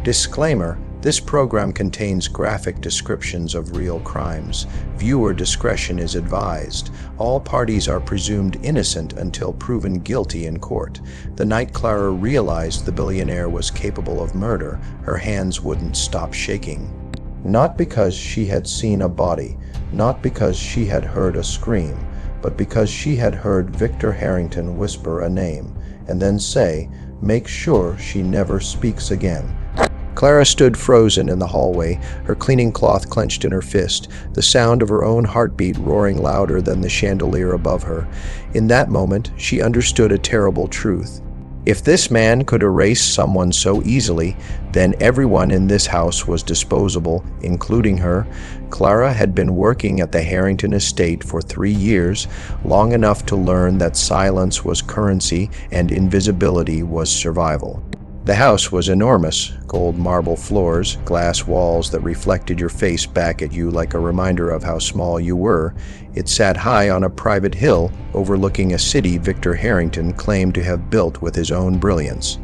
Disclaimer: this program contains graphic descriptions of real crimes. Viewer discretion is advised. All parties are presumed innocent until proven guilty in court. The night Clara realized the billionaire was capable of murder, her hands wouldn't stop shaking. Not because she had seen a body, not because she had heard a scream, but because she had heard Victor Harrington whisper a name, and then say, "Make sure she never speaks again." Clara stood frozen in the hallway, her cleaning cloth clenched in her fist, the sound of her own heartbeat roaring louder than the chandelier above her. In that moment, she understood a terrible truth. If this man could erase someone so easily, then everyone in this house was disposable, including her. Clara had been working at the Harrington estate for 3 years, long enough to learn that silence was currency and invisibility was survival. The house was enormous, gold marble floors, glass walls that reflected your face back at you like a reminder of how small you were. It sat high on a private hill overlooking a city Victor Harrington claimed to have built with his own brilliance.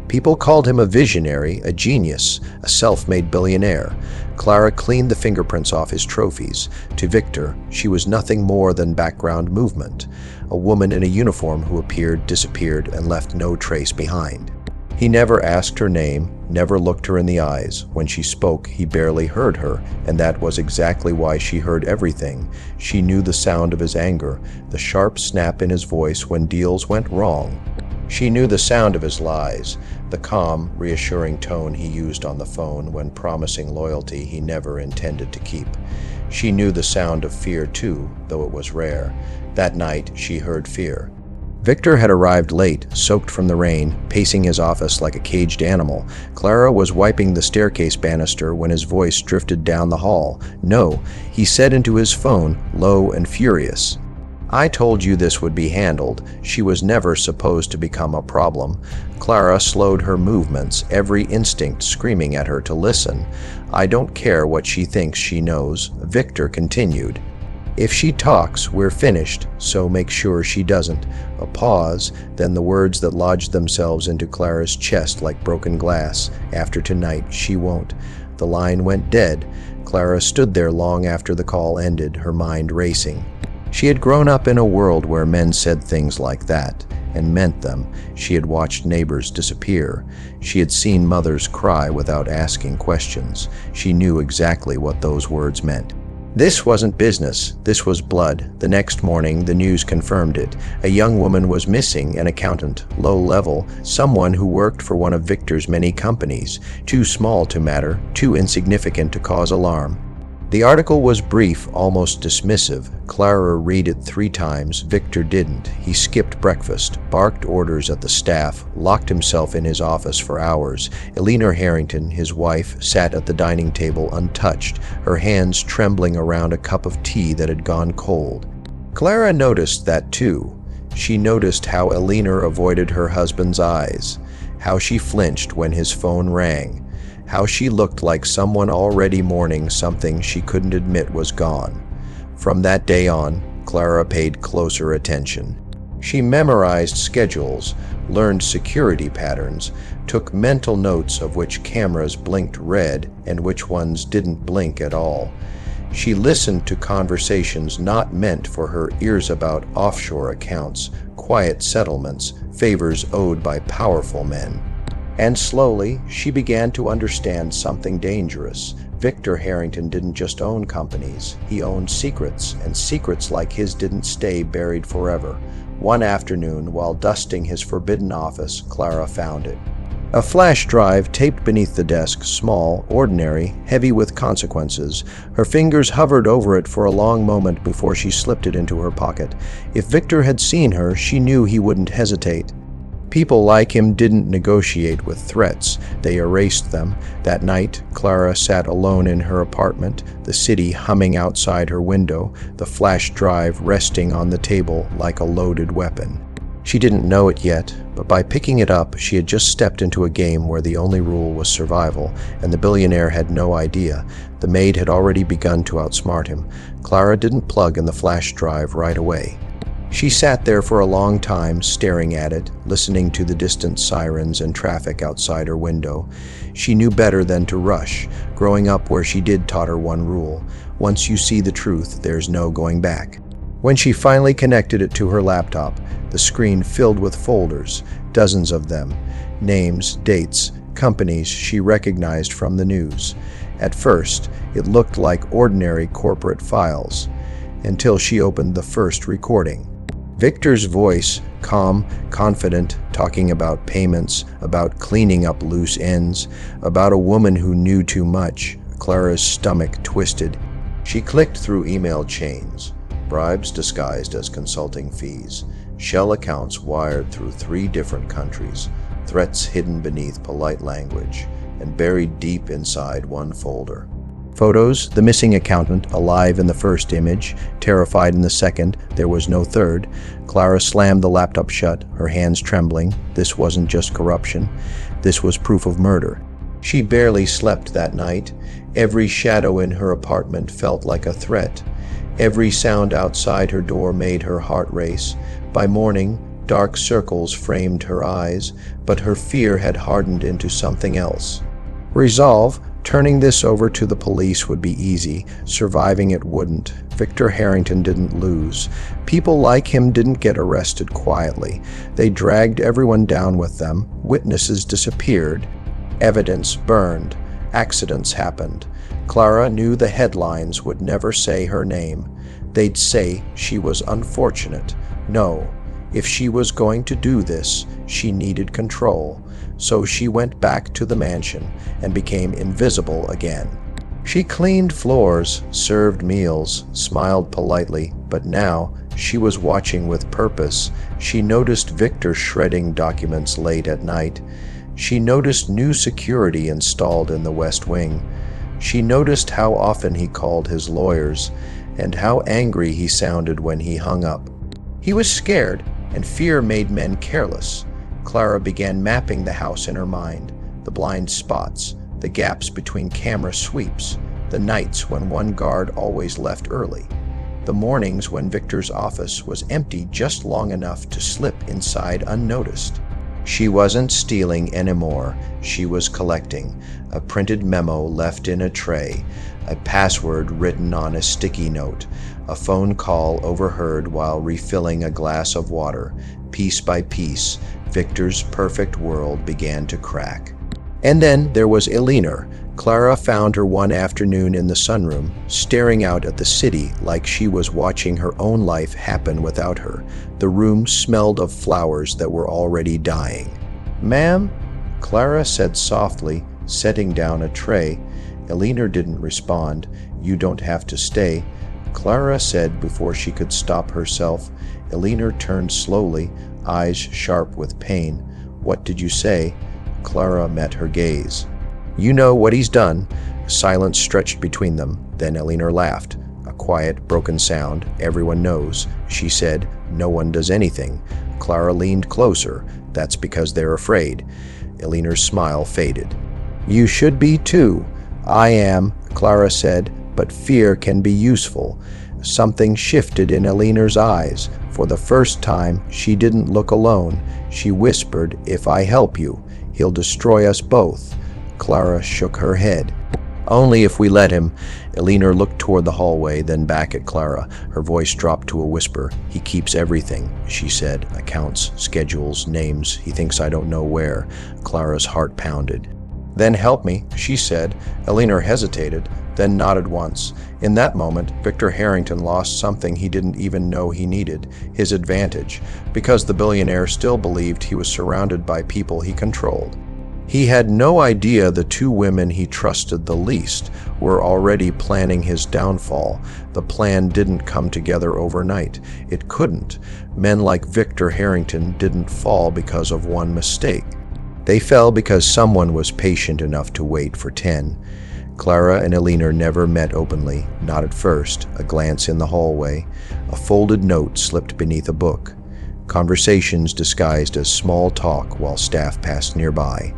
People called him a visionary, a genius, a self-made billionaire. Clara cleaned the fingerprints off his trophies. To Victor, she was nothing more than background movement, a woman in a uniform who appeared, disappeared, and left no trace behind. He never asked her name, never looked her in the eyes. When she spoke, he barely heard her, and that was exactly why she heard everything. She knew the sound of his anger, the sharp snap in his voice when deals went wrong. She knew the sound of his lies, the calm, reassuring tone he used on the phone when promising loyalty he never intended to keep. She knew the sound of fear too, though it was rare. That night, she heard fear. Victor had arrived late, soaked from the rain, pacing his office like a caged animal. Clara was wiping the staircase banister when his voice drifted down the hall. "No," he said into his phone, low and furious. "I told you this would be handled." She was never supposed to become a problem. Clara slowed her movements, every instinct screaming at her to listen. "I don't care what she thinks she knows," Victor continued. "If she talks, we're finished, so make sure she doesn't." A pause, then the words that lodged themselves into Clara's chest like broken glass. "After tonight, she won't." The line went dead. Clara stood there long after the call ended, her mind racing. She had grown up in a world where men said things like that, and meant them. She had watched neighbors disappear. She had seen mothers cry without asking questions. She knew exactly what those words meant. This wasn't business, this was blood. The next morning, the news confirmed it. A young woman was missing, an accountant, low level, someone who worked for one of Victor's many companies, too small to matter, too insignificant to cause alarm. The article was brief, almost dismissive. Clara read it 3 times. Victor didn't. He skipped breakfast, barked orders at the staff, locked himself in his office for hours. Eleanor Harrington, his wife, sat at the dining table untouched, her hands trembling around a cup of tea that had gone cold. Clara noticed that too. She noticed how Eleanor avoided her husband's eyes, how she flinched when his phone rang, how she looked like someone already mourning something she couldn't admit was gone. From that day on, Clara paid closer attention. She memorized schedules, learned security patterns, took mental notes of which cameras blinked red and which ones didn't blink at all. She listened to conversations not meant for her ears about offshore accounts, quiet settlements, favors owed by powerful men. And slowly, she began to understand something dangerous. Victor Harrington didn't just own companies. He owned secrets, and secrets like his didn't stay buried forever. One afternoon, while dusting his forbidden office, Clara found it. A flash drive taped beneath the desk, small, ordinary, heavy with consequences. Her fingers hovered over it for a long moment before she slipped it into her pocket. If Victor had seen her, she knew he wouldn't hesitate. People like him didn't negotiate with threats, they erased them. That night, Clara sat alone in her apartment, the city humming outside her window, the flash drive resting on the table like a loaded weapon. She didn't know it yet, but by picking it up, she had just stepped into a game where the only rule was survival, and the billionaire had no idea. The maid had already begun to outsmart him. Clara didn't plug in the flash drive right away. She sat there for a long time, staring at it, listening to the distant sirens and traffic outside her window. She knew better than to rush. Growing up where she did taught her one rule: once you see the truth, there's no going back. When she finally connected it to her laptop, the screen filled with folders, dozens of them. Names, dates, companies she recognized from the news. At first, it looked like ordinary corporate files, until she opened the first recording. Victor's voice, calm, confident, talking about payments, about cleaning up loose ends, about a woman who knew too much. Clara's stomach twisted. She clicked through email chains, bribes disguised as consulting fees, shell accounts wired through 3 different countries, threats hidden beneath polite language, and buried deep inside one folder. Photos, the missing accountant, alive in the first image, terrified in the second, there was no third. Clara slammed the laptop shut, her hands trembling. This wasn't just corruption. This was proof of murder. She barely slept that night. Every shadow in her apartment felt like a threat. Every sound outside her door made her heart race. By morning, dark circles framed her eyes, but her fear had hardened into something else. Resolve. Turning this over to the police would be easy. Surviving it wouldn't. Victor Harrington didn't lose. People like him didn't get arrested quietly. They dragged everyone down with them. Witnesses disappeared. Evidence burned. Accidents happened. Clara knew the headlines would never say her name. They'd say she was unfortunate. No, if she was going to do this, she needed control. So she went back to the mansion and became invisible again. She cleaned floors, served meals, smiled politely, but now she was watching with purpose. She noticed Victor shredding documents late at night. She noticed new security installed in the West Wing. She noticed how often he called his lawyers and how angry he sounded when he hung up. He was scared, and fear made men careless. Clara began mapping the house in her mind, the blind spots, the gaps between camera sweeps, the nights when one guard always left early, the mornings when Victor's office was empty just long enough to slip inside unnoticed. She wasn't stealing anymore, she was collecting. A printed memo left in a tray, a password written on a sticky note, a phone call overheard while refilling a glass of water. Piece by piece, Victor's perfect world began to crack. And then there was Eleanor. Clara found her one afternoon in the sunroom, staring out at the city like she was watching her own life happen without her. The room smelled of flowers that were already dying. "Ma'am?" Clara said softly, setting down a tray. Eleanor didn't respond. "You don't have to stay," Clara said before she could stop herself. Eleanor turned slowly, eyes sharp with pain. "What did you say?" Clara met her gaze. "You know what he's done." Silence stretched between them. Then Eleanor laughed. A quiet, broken sound. "Everyone knows." She said, "No one does anything." Clara leaned closer. "That's because they're afraid." Eleanor's smile faded. "You should be too." "I am," Clara said, "but fear can be useful." Something shifted in Eleanor's eyes. For the first time, she didn't look alone. She whispered, "If I help you, he'll destroy us both." Clara shook her head. "Only if we let him." Eleanor looked toward the hallway, then back at Clara. Her voice dropped to a whisper. "He keeps everything," she said. "Accounts, schedules, names. He thinks I don't know where." Clara's heart pounded. "Then help me," she said. Eleanor hesitated, then nodded once. In that moment, Victor Harrington lost something he didn't even know he needed, his advantage, because the billionaire still believed he was surrounded by people he controlled. He had no idea the 2 women he trusted the least were already planning his downfall. The plan didn't come together overnight. It couldn't. Men like Victor Harrington didn't fall because of one mistake. They fell because someone was patient enough to wait for 10. Clara and Eleanor never met openly, not at first. A glance in the hallway. A folded note slipped beneath a book. Conversations disguised as small talk while staff passed nearby.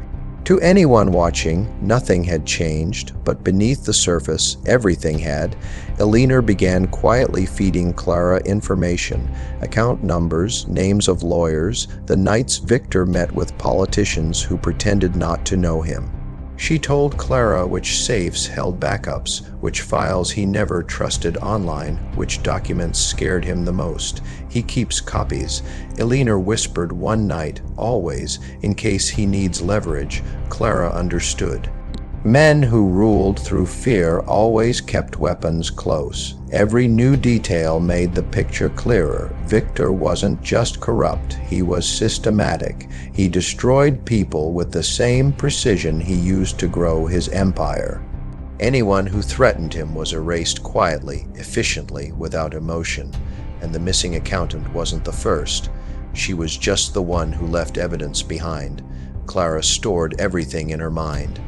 To anyone watching, nothing had changed, but beneath the surface, everything had. Eleanor began quietly feeding Clara information, account numbers, names of lawyers, the nights Victor met with politicians who pretended not to know him. She told Clara which safes held backups, which files he never trusted online, which documents scared him the most. He keeps copies. Eleanor whispered one night, always, in case he needs leverage. Clara understood. Men who ruled through fear always kept weapons close. Every new detail made the picture clearer. Victor wasn't just corrupt, he was systematic. He destroyed people with the same precision he used to grow his empire. Anyone who threatened him was erased quietly, efficiently, without emotion. And the missing accountant wasn't the first. She was just the one who left evidence behind. Clara stored everything in her mind.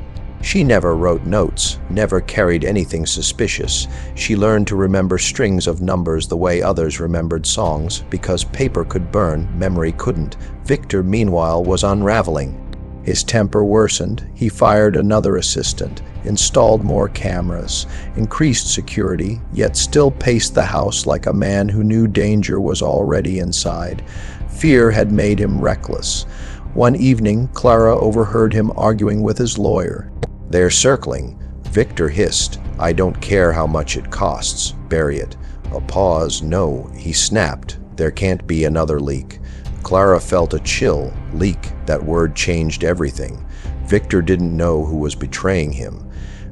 She never wrote notes, never carried anything suspicious. She learned to remember strings of numbers the way others remembered songs, because paper could burn, memory couldn't. Victor, meanwhile, was unraveling. His temper worsened. He fired another assistant, installed more cameras, increased security, yet still paced the house like a man who knew danger was already inside. Fear had made him reckless. One evening, Clara overheard him arguing with his lawyer. "They're circling." Victor hissed, "I don't care how much it costs. Bury it." A pause. "No," he snapped. "There can't be another leak." Clara felt a chill. Leak. That word changed everything. Victor didn't know who was betraying him,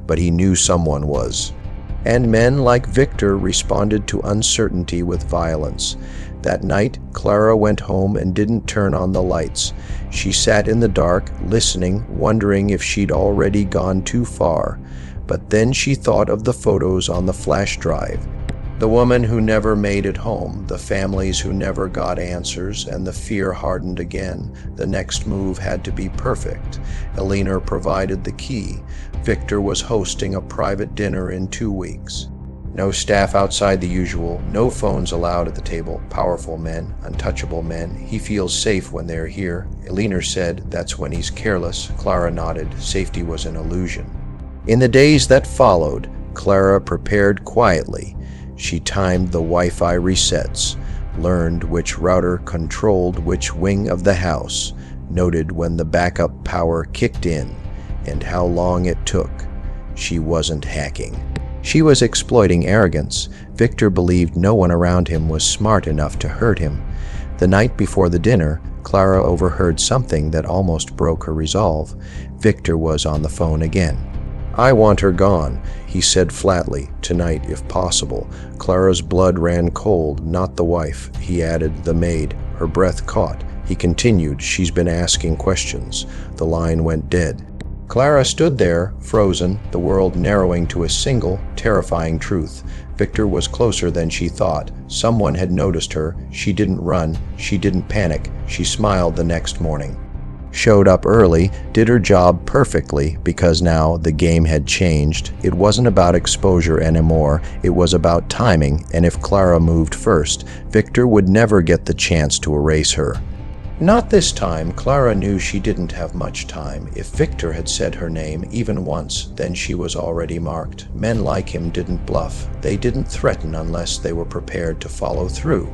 but he knew someone was. And men like Victor responded to uncertainty with violence. That night, Clara went home and didn't turn on the lights. She sat in the dark, listening, wondering if she'd already gone too far. But then she thought of the photos on the flash drive. The woman who never made it home, the families who never got answers, and the fear hardened again. The next move had to be perfect. Eleanor provided the key. Victor was hosting a private dinner in 2 weeks. No staff outside the usual, no phones allowed at the table. Powerful men, untouchable men. He feels safe when they're here. Eleanor said, "That's when he's careless." Clara nodded. Safety was an illusion. In the days that followed, Clara prepared quietly. She timed the Wi-Fi resets, learned which router controlled which wing of the house, noted when the backup power kicked in, and how long it took. She wasn't hacking. She was exploiting arrogance. Victor believed no one around him was smart enough to hurt him. The night before the dinner, Clara overheard something that almost broke her resolve. Victor was on the phone again. "I want her gone," he said flatly, "tonight if possible." Clara's blood ran cold. "Not the wife," he added, "the maid." Her breath caught. He continued, "She's been asking questions." The line went dead. Clara stood there, frozen, the world narrowing to a single, terrifying truth. Victor was closer than she thought. Someone had noticed her. She didn't run. She didn't panic. She smiled the next morning. Showed up early, did her job perfectly, because now the game had changed. It wasn't about exposure anymore. It was about timing, and if Clara moved first, Victor would never get the chance to erase her. Not this time. Clara knew she didn't have much time. If Victor had said her name even once, then she was already marked. Men like him didn't bluff. They didn't threaten unless they were prepared to follow through.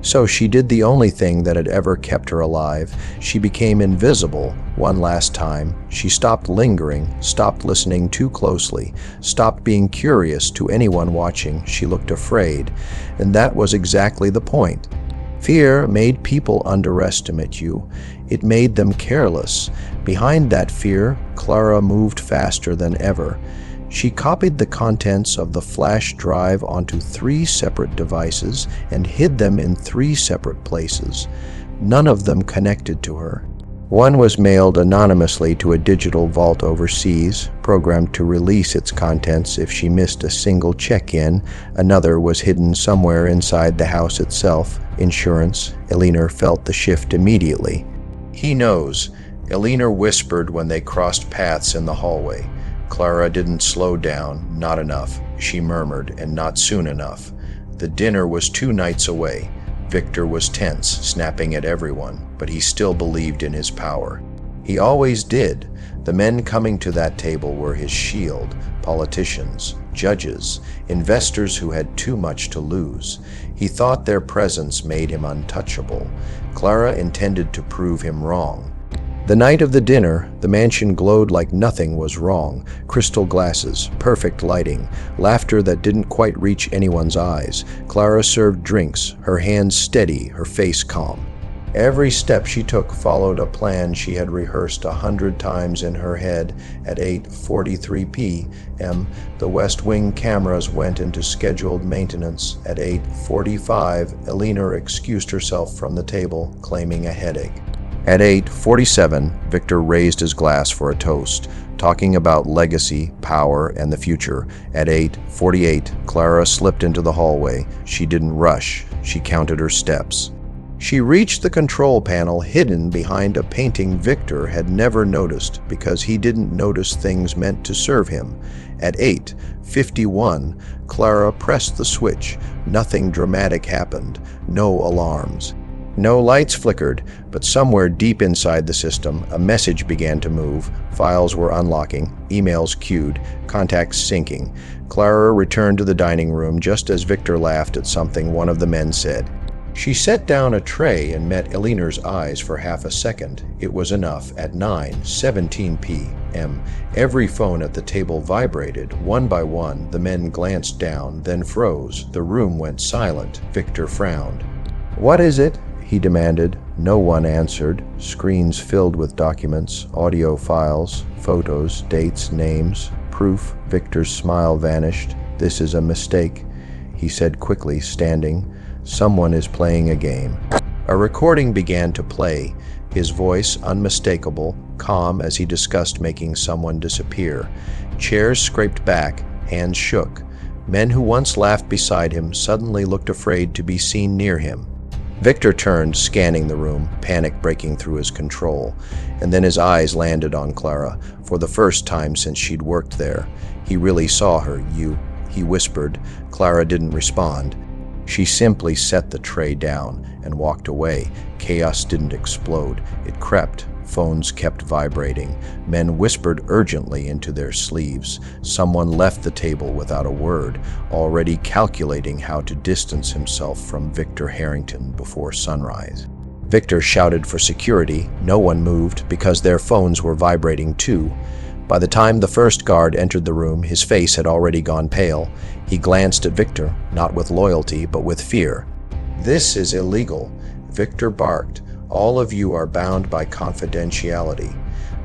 So she did the only thing that had ever kept her alive. She became invisible one last time. She stopped lingering, stopped listening too closely, stopped being curious to anyone watching. She looked afraid, and that was exactly the point. Fear made people underestimate you. It made them careless. Behind that fear, Clara moved faster than ever. She copied the contents of the flash drive onto 3 separate devices and hid them in 3 separate places. None of them connected to her. One was mailed anonymously to a digital vault overseas, programmed to release its contents if she missed a single check-in. Another was hidden somewhere inside the house itself. Insurance. Eleanor felt the shift immediately. "He knows," Eleanor whispered when they crossed paths in the hallway. Clara didn't slow down. "Not enough," she murmured, "and not soon enough." The dinner was 2 nights away. Victor was tense, snapping at everyone, but he still believed in his power. He always did. The men coming to that table were his shield, politicians, judges, investors who had too much to lose. He thought their presence made him untouchable. Clara intended to prove him wrong. The night of the dinner, the mansion glowed like nothing was wrong. Crystal glasses, perfect lighting, laughter that didn't quite reach anyone's eyes. Clara served drinks, her hands steady, her face calm. Every step she took followed a plan she had rehearsed 100 times in her head. At 8:43 p.m., the West Wing cameras went into scheduled maintenance. At 8:45, Eleanor excused herself from the table, claiming a headache. At 8:47, Victor raised his glass for a toast, talking about legacy, power, and the future. At 8:48, Clara slipped into the hallway. She didn't rush. She counted her steps. She reached the control panel hidden behind a painting Victor had never noticed because he didn't notice things meant to serve him. At 8:51, Clara pressed the switch. Nothing dramatic happened. No alarms. No lights flickered, but somewhere deep inside the system, a message began to move. Files were unlocking, emails queued, contacts syncing. Clara returned to the dining room just as Victor laughed at something one of the men said. She set down a tray and met Eleanor's eyes for half a second. It was enough. At 9:17 p.m., every phone at the table vibrated. One by one, the men glanced down, then froze. The room went silent. Victor frowned. "What is it?" he demanded. No one answered. Screens filled with documents, audio files, photos, dates, names, proof. Victor's smile vanished. "This is a mistake," he said quickly, standing. "Someone is playing a game." A recording began to play, his voice unmistakable, calm as he discussed making someone disappear. Chairs scraped back, hands shook. Men who once laughed beside him suddenly looked afraid to be seen near him. Victor turned, scanning the room, panic breaking through his control. And then his eyes landed on Clara, for the first time since she'd worked there. He really saw her. "You," he whispered. Clara didn't respond. She simply set the tray down and walked away. Chaos didn't explode. It crept. Phones kept vibrating. Men whispered urgently into their sleeves. Someone left the table without a word, already calculating how to distance himself from Victor Harrington before sunrise. Victor shouted for security. No one moved because their phones were vibrating too. By the time the first guard entered the room, his face had already gone pale. He glanced at Victor, not with loyalty, but with fear. "This is illegal," Victor barked. "All of you are bound by confidentiality."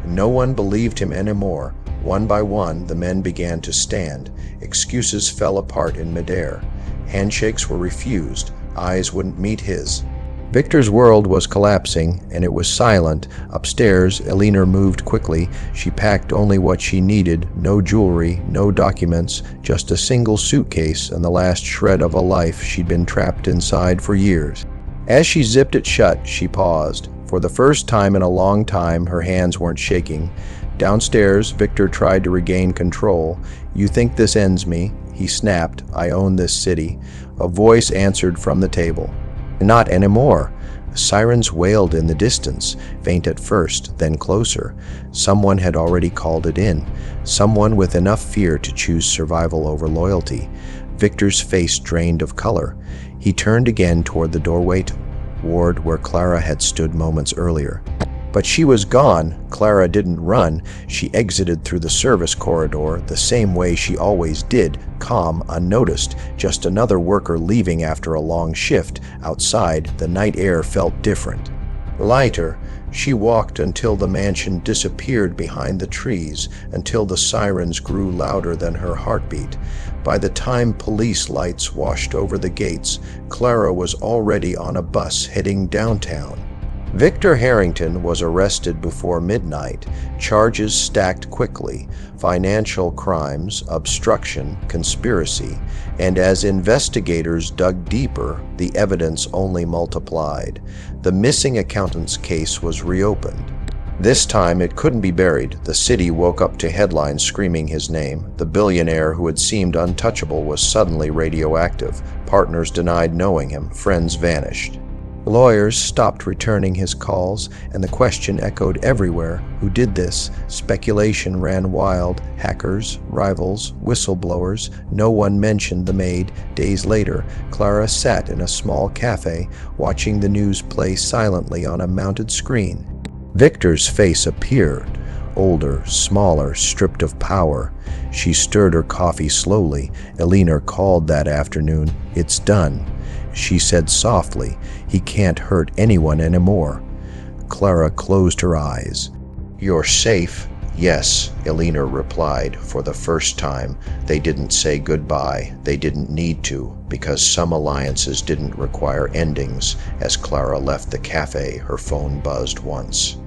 No one believed him anymore. One by one, the men began to stand. Excuses fell apart in midair. Handshakes were refused. Eyes wouldn't meet his. Victor's world was collapsing, and it was silent. Upstairs, Eleanor moved quickly. She packed only what she needed, no jewelry, no documents, just a single suitcase and the last shred of a life she'd been trapped inside for years. As she zipped it shut, she paused. For the first time in a long time, her hands weren't shaking. Downstairs, Victor tried to regain control. "You think this ends me?" he snapped. "I own this city." A voice answered from the table. "Not anymore." Sirens wailed in the distance, faint at first, then closer. Someone had already called it in. Someone with enough fear to choose survival over loyalty. Victor's face drained of color. He turned again toward the doorway toward where Clara had stood moments earlier. But she was gone. Clara didn't run. She exited through the service corridor the same way she always did, calm, unnoticed, just another worker leaving after a long shift. Outside, the night air felt different. Lighter. She walked until the mansion disappeared behind the trees, until the sirens grew louder than her heartbeat. By the time police lights washed over the gates, Clara was already on a bus heading downtown. Victor Harrington was arrested before midnight. Charges stacked quickly: financial crimes, obstruction, conspiracy. And as investigators dug deeper, the evidence only multiplied. The missing accountant's case was reopened. This time it couldn't be buried. The city woke up to headlines screaming his name. The billionaire who had seemed untouchable was suddenly radioactive. Partners denied knowing him. Friends vanished. Lawyers stopped returning his calls, and the question echoed everywhere: who did this? Speculation ran wild. Hackers, rivals, whistleblowers. No one mentioned the maid. Days later, Clara sat in a small cafe, watching the news play silently on a mounted screen. Victor's face appeared. Older, smaller, stripped of power. She stirred her coffee slowly. Eleanor called that afternoon. "It's done," she said softly. "He can't hurt anyone anymore." Clara closed her eyes. "You're safe?" "Yes," Eleanor replied for the first time. They didn't say goodbye. They didn't need to, because some alliances didn't require endings. As Clara left the cafe, her phone buzzed once.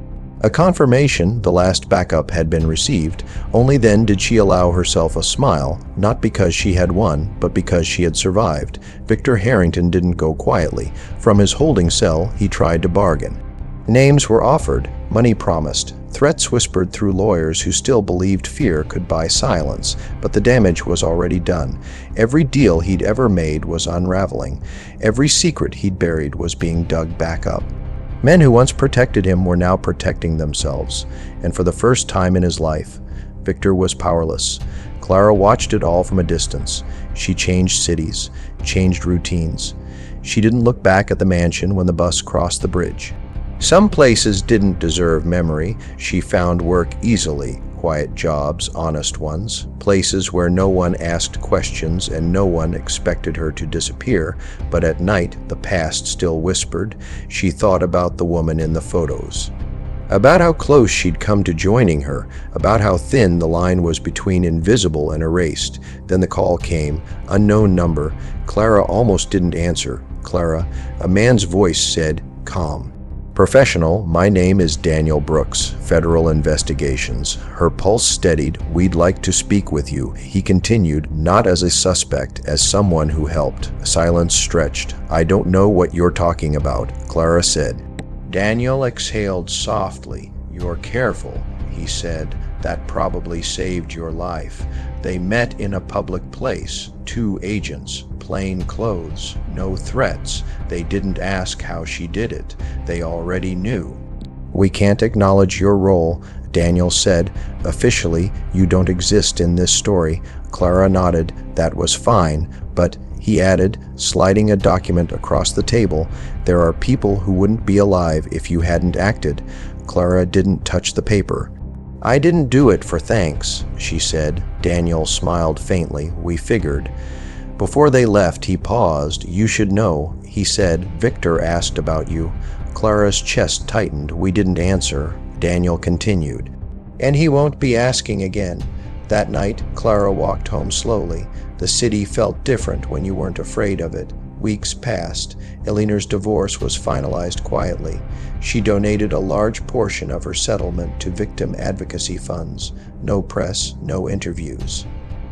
A confirmation the last backup had been received. Only then did she allow herself a smile, not because she had won, but because she had survived. Victor Harrington didn't go quietly. From his holding cell, he tried to bargain. Names were offered, money promised, threats whispered through lawyers who still believed fear could buy silence, but the damage was already done. Every deal he'd ever made was unraveling. Every secret he'd buried was being dug back up. Men who once protected him were now protecting themselves, and for the first time in his life, Victor was powerless. Clara watched it all from a distance. She changed cities, changed routines. She didn't look back at the mansion when the bus crossed the bridge. Some places didn't deserve memory. She found work easily. Quiet jobs, honest ones, places where no one asked questions and no one expected her to disappear, but at night the past still whispered. She thought about the woman in the photos, about how close she'd come to joining her, about how thin the line was between invisible and erased. Then the call came, unknown number. Clara almost didn't answer. "Clara," a man's voice said, calm. "Professional, my name is Daniel Brooks, Federal Investigations." Her pulse steadied. "We'd like to speak with you," he continued, "not as a suspect, as someone who helped." Silence stretched. "I don't know what you're talking about," Clara said. Daniel exhaled softly. "You're careful," he said. "That probably saved your life." They met in a public place. 2 agents, plain clothes, no threats. They didn't ask how she did it. They already knew. "We can't acknowledge your role," Daniel said. "Officially, you don't exist in this story." Clara nodded. "That was fine, but," he added, sliding a document across the table, "there are people who wouldn't be alive if you hadn't acted." Clara didn't touch the paper. "I didn't do it for thanks," she said. Daniel smiled faintly. "We figured." Before they left, he paused. "You should know," he said. "Victor asked about you." Clara's chest tightened. "We didn't answer." Daniel continued. "And he won't be asking again." That night, Clara walked home slowly. The city felt different when you weren't afraid of it. Weeks passed. Eleanor's divorce was finalized quietly. She donated a large portion of her settlement to victim advocacy funds. No press, no interviews.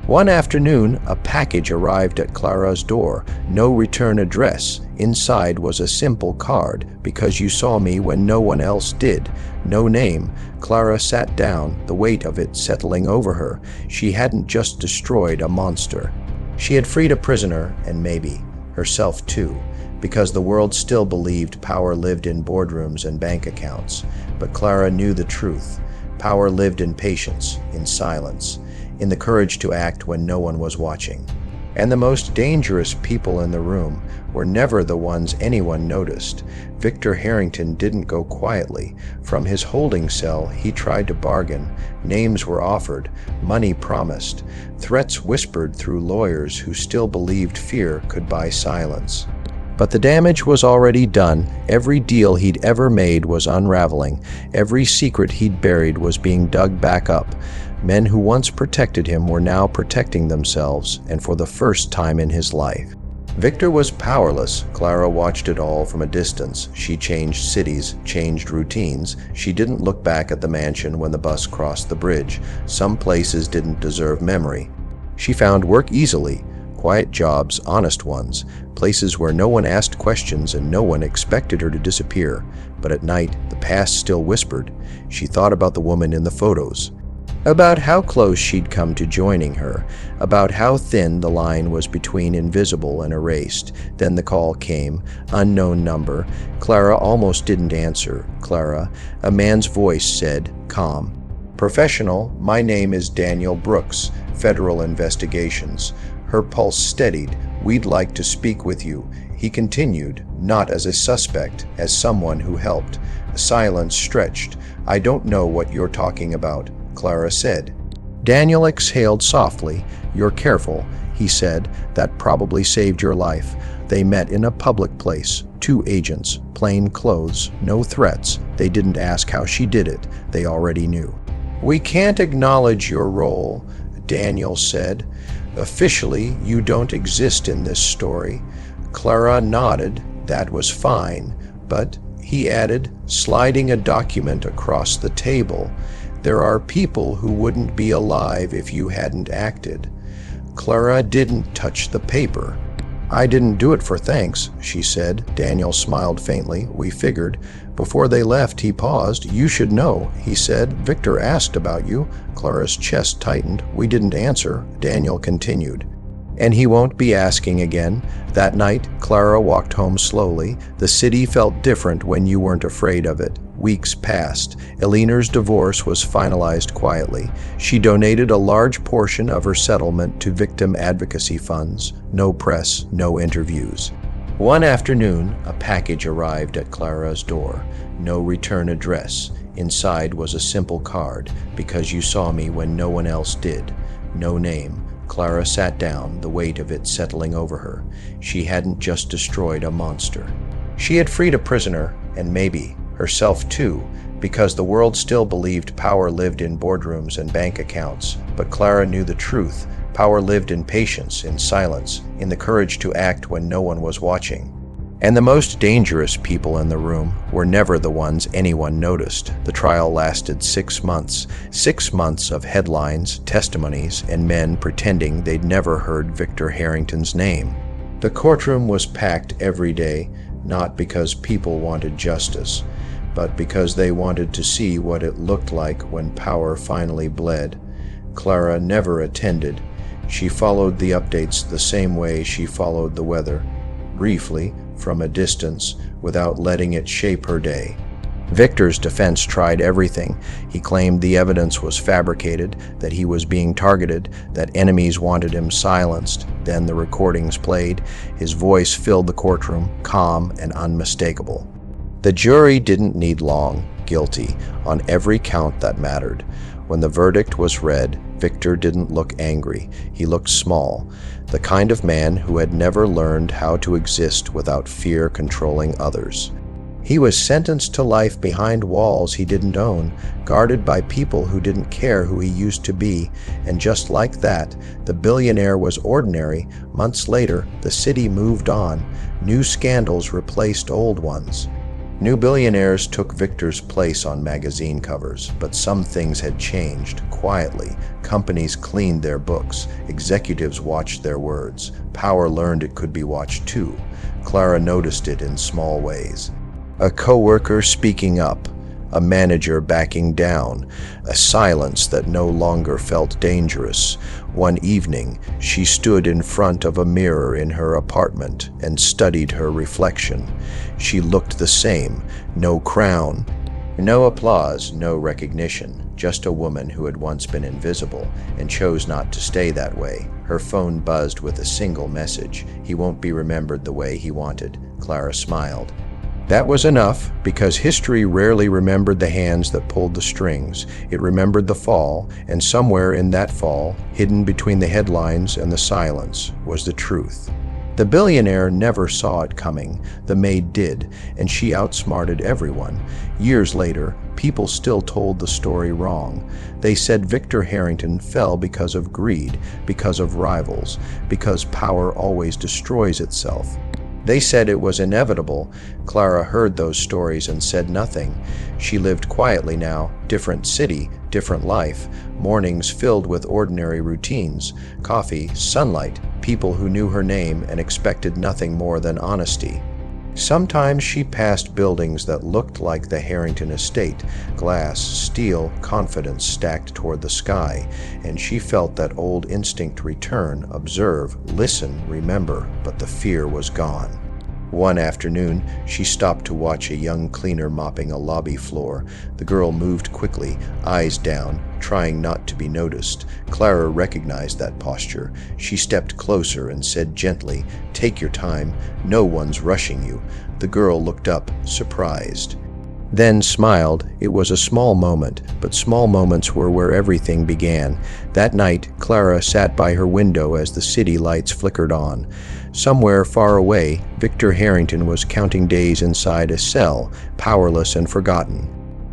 One afternoon, a package arrived at Clara's door. No return address. Inside was a simple card: "Because you saw me when no one else did." No name. Clara sat down, the weight of it settling over her. She hadn't just destroyed a monster. She had freed a prisoner, and maybe herself too, because the world still believed power lived in boardrooms and bank accounts. But Clara knew the truth. Power lived in patience, in silence, in the courage to act when no one was watching. And the most dangerous people in the room were never the ones anyone noticed. Victor Harrington didn't go quietly. From his holding cell, he tried to bargain. Names were offered, money promised, threats whispered through lawyers who still believed fear could buy silence. But the damage was already done. Every deal he'd ever made was unraveling. Every secret he'd buried was being dug back up. Men who once protected him were now protecting themselves, and for the first time in his life. Victor was powerless. Clara watched it all from a distance. She changed cities, changed routines. She didn't look back at the mansion when the bus crossed the bridge. Some places didn't deserve memory. She found work easily. Quiet jobs, honest ones, places where no one asked questions and no one expected her to disappear. But at night, the past still whispered. She thought about the woman in the photos. about how close she'd come to joining her, about how thin the line was between invisible and erased. Then the call came, unknown number. Clara almost didn't answer. Clara, a man's voice said, calm. Professional, my name is Daniel Brooks, Federal Investigations. Her pulse steadied. We'd like to speak with you. He continued, not as a suspect, as someone who helped. Silence stretched. I don't know what you're talking about, Clara said. Daniel exhaled softly. You're careful, he said. That probably saved your life. They met in a public place. 2 agents, plain clothes, no threats. They didn't ask how she did it. They already knew. We can't acknowledge your role, Daniel said. Officially, you don't exist in this story. Clara nodded. That was fine. But, he added, sliding a document across the table, there are people who wouldn't be alive if you hadn't acted. Clara didn't touch the paper. I didn't do it for thanks, she said. Daniel smiled faintly. We figured. Before they left, he paused. You should know, he said. Victor asked about you. Clara's chest tightened. We didn't answer. Daniel continued. And he won't be asking again. That night, Clara walked home slowly. The city felt different when you weren't afraid of it. Weeks passed. Eleanor's divorce was finalized quietly. She donated a large portion of her settlement to victim advocacy funds. No press, no interviews. One afternoon, a package arrived at Clara's door. No return address. Inside was a simple card. Because you saw me when no one else did. No name. Clara sat down, the weight of it settling over her. She hadn't just destroyed a monster. She had freed a prisoner, and maybe herself too, because the world still believed power lived in boardrooms and bank accounts. But Clara knew the truth. Power lived in patience, in silence, in the courage to act when no one was watching. And the most dangerous people in the room were never the ones anyone noticed. The trial lasted 6 months. 6 months of headlines, testimonies, and men pretending they'd never heard Victor Harrington's name. The courtroom was packed every day, not because people wanted justice, but because they wanted to see what it looked like when power finally bled. Clara never attended. She followed the updates the same way she followed the weather, briefly, from a distance, without letting it shape her day. Victor's defense tried everything. He claimed the evidence was fabricated, that he was being targeted, that enemies wanted him silenced. Then the recordings played. His voice filled the courtroom, calm and unmistakable. The jury didn't need long. Guilty, on every count that mattered. When the verdict was read, Victor didn't look angry. He looked small, the kind of man who had never learned how to exist without fear controlling others. He was sentenced to life behind walls he didn't own, guarded by people who didn't care who he used to be, and just like that, the billionaire was ordinary. Months later, the city moved on. New scandals replaced old ones. New billionaires took Victor's place on magazine covers, but some things had changed, quietly. Companies cleaned their books. Executives watched their words. Power learned it could be watched too. Clara noticed it in small ways. A coworker speaking up, a manager backing down, a silence that no longer felt dangerous. One evening, she stood in front of a mirror in her apartment and studied her reflection. She looked the same, no crown, no applause, no recognition, just a woman who had once been invisible and chose not to stay that way. Her phone buzzed with a single message. He won't be remembered the way he wanted. Clara smiled. That was enough, because history rarely remembered the hands that pulled the strings. It remembered the fall, and somewhere in that fall, hidden between the headlines and the silence, was the truth. The billionaire never saw it coming. The maid did, and she outsmarted everyone. Years later, people still told the story wrong. They said Victor Harrington fell because of greed, because of rivals, because power always destroys itself. They said it was inevitable. Clara heard those stories and said nothing. She lived quietly now, different city, different life, mornings filled with ordinary routines, coffee, sunlight, people who knew her name and expected nothing more than honesty. Sometimes she passed buildings that looked like the Harrington estate, glass, steel, confidence stacked toward the sky, and she felt that old instinct return, observe, listen, remember, but the fear was gone. One afternoon, she stopped to watch a young cleaner mopping a lobby floor. The girl moved quickly, eyes down, trying not to be noticed. Clara recognized that posture. She stepped closer and said gently, "Take your time. No one's rushing you." The girl looked up, surprised. Then smiled. It was a small moment, but small moments were where everything began. That night, Clara sat by her window as the city lights flickered on. Somewhere far away, Victor Harrington was counting days inside a cell, powerless and forgotten.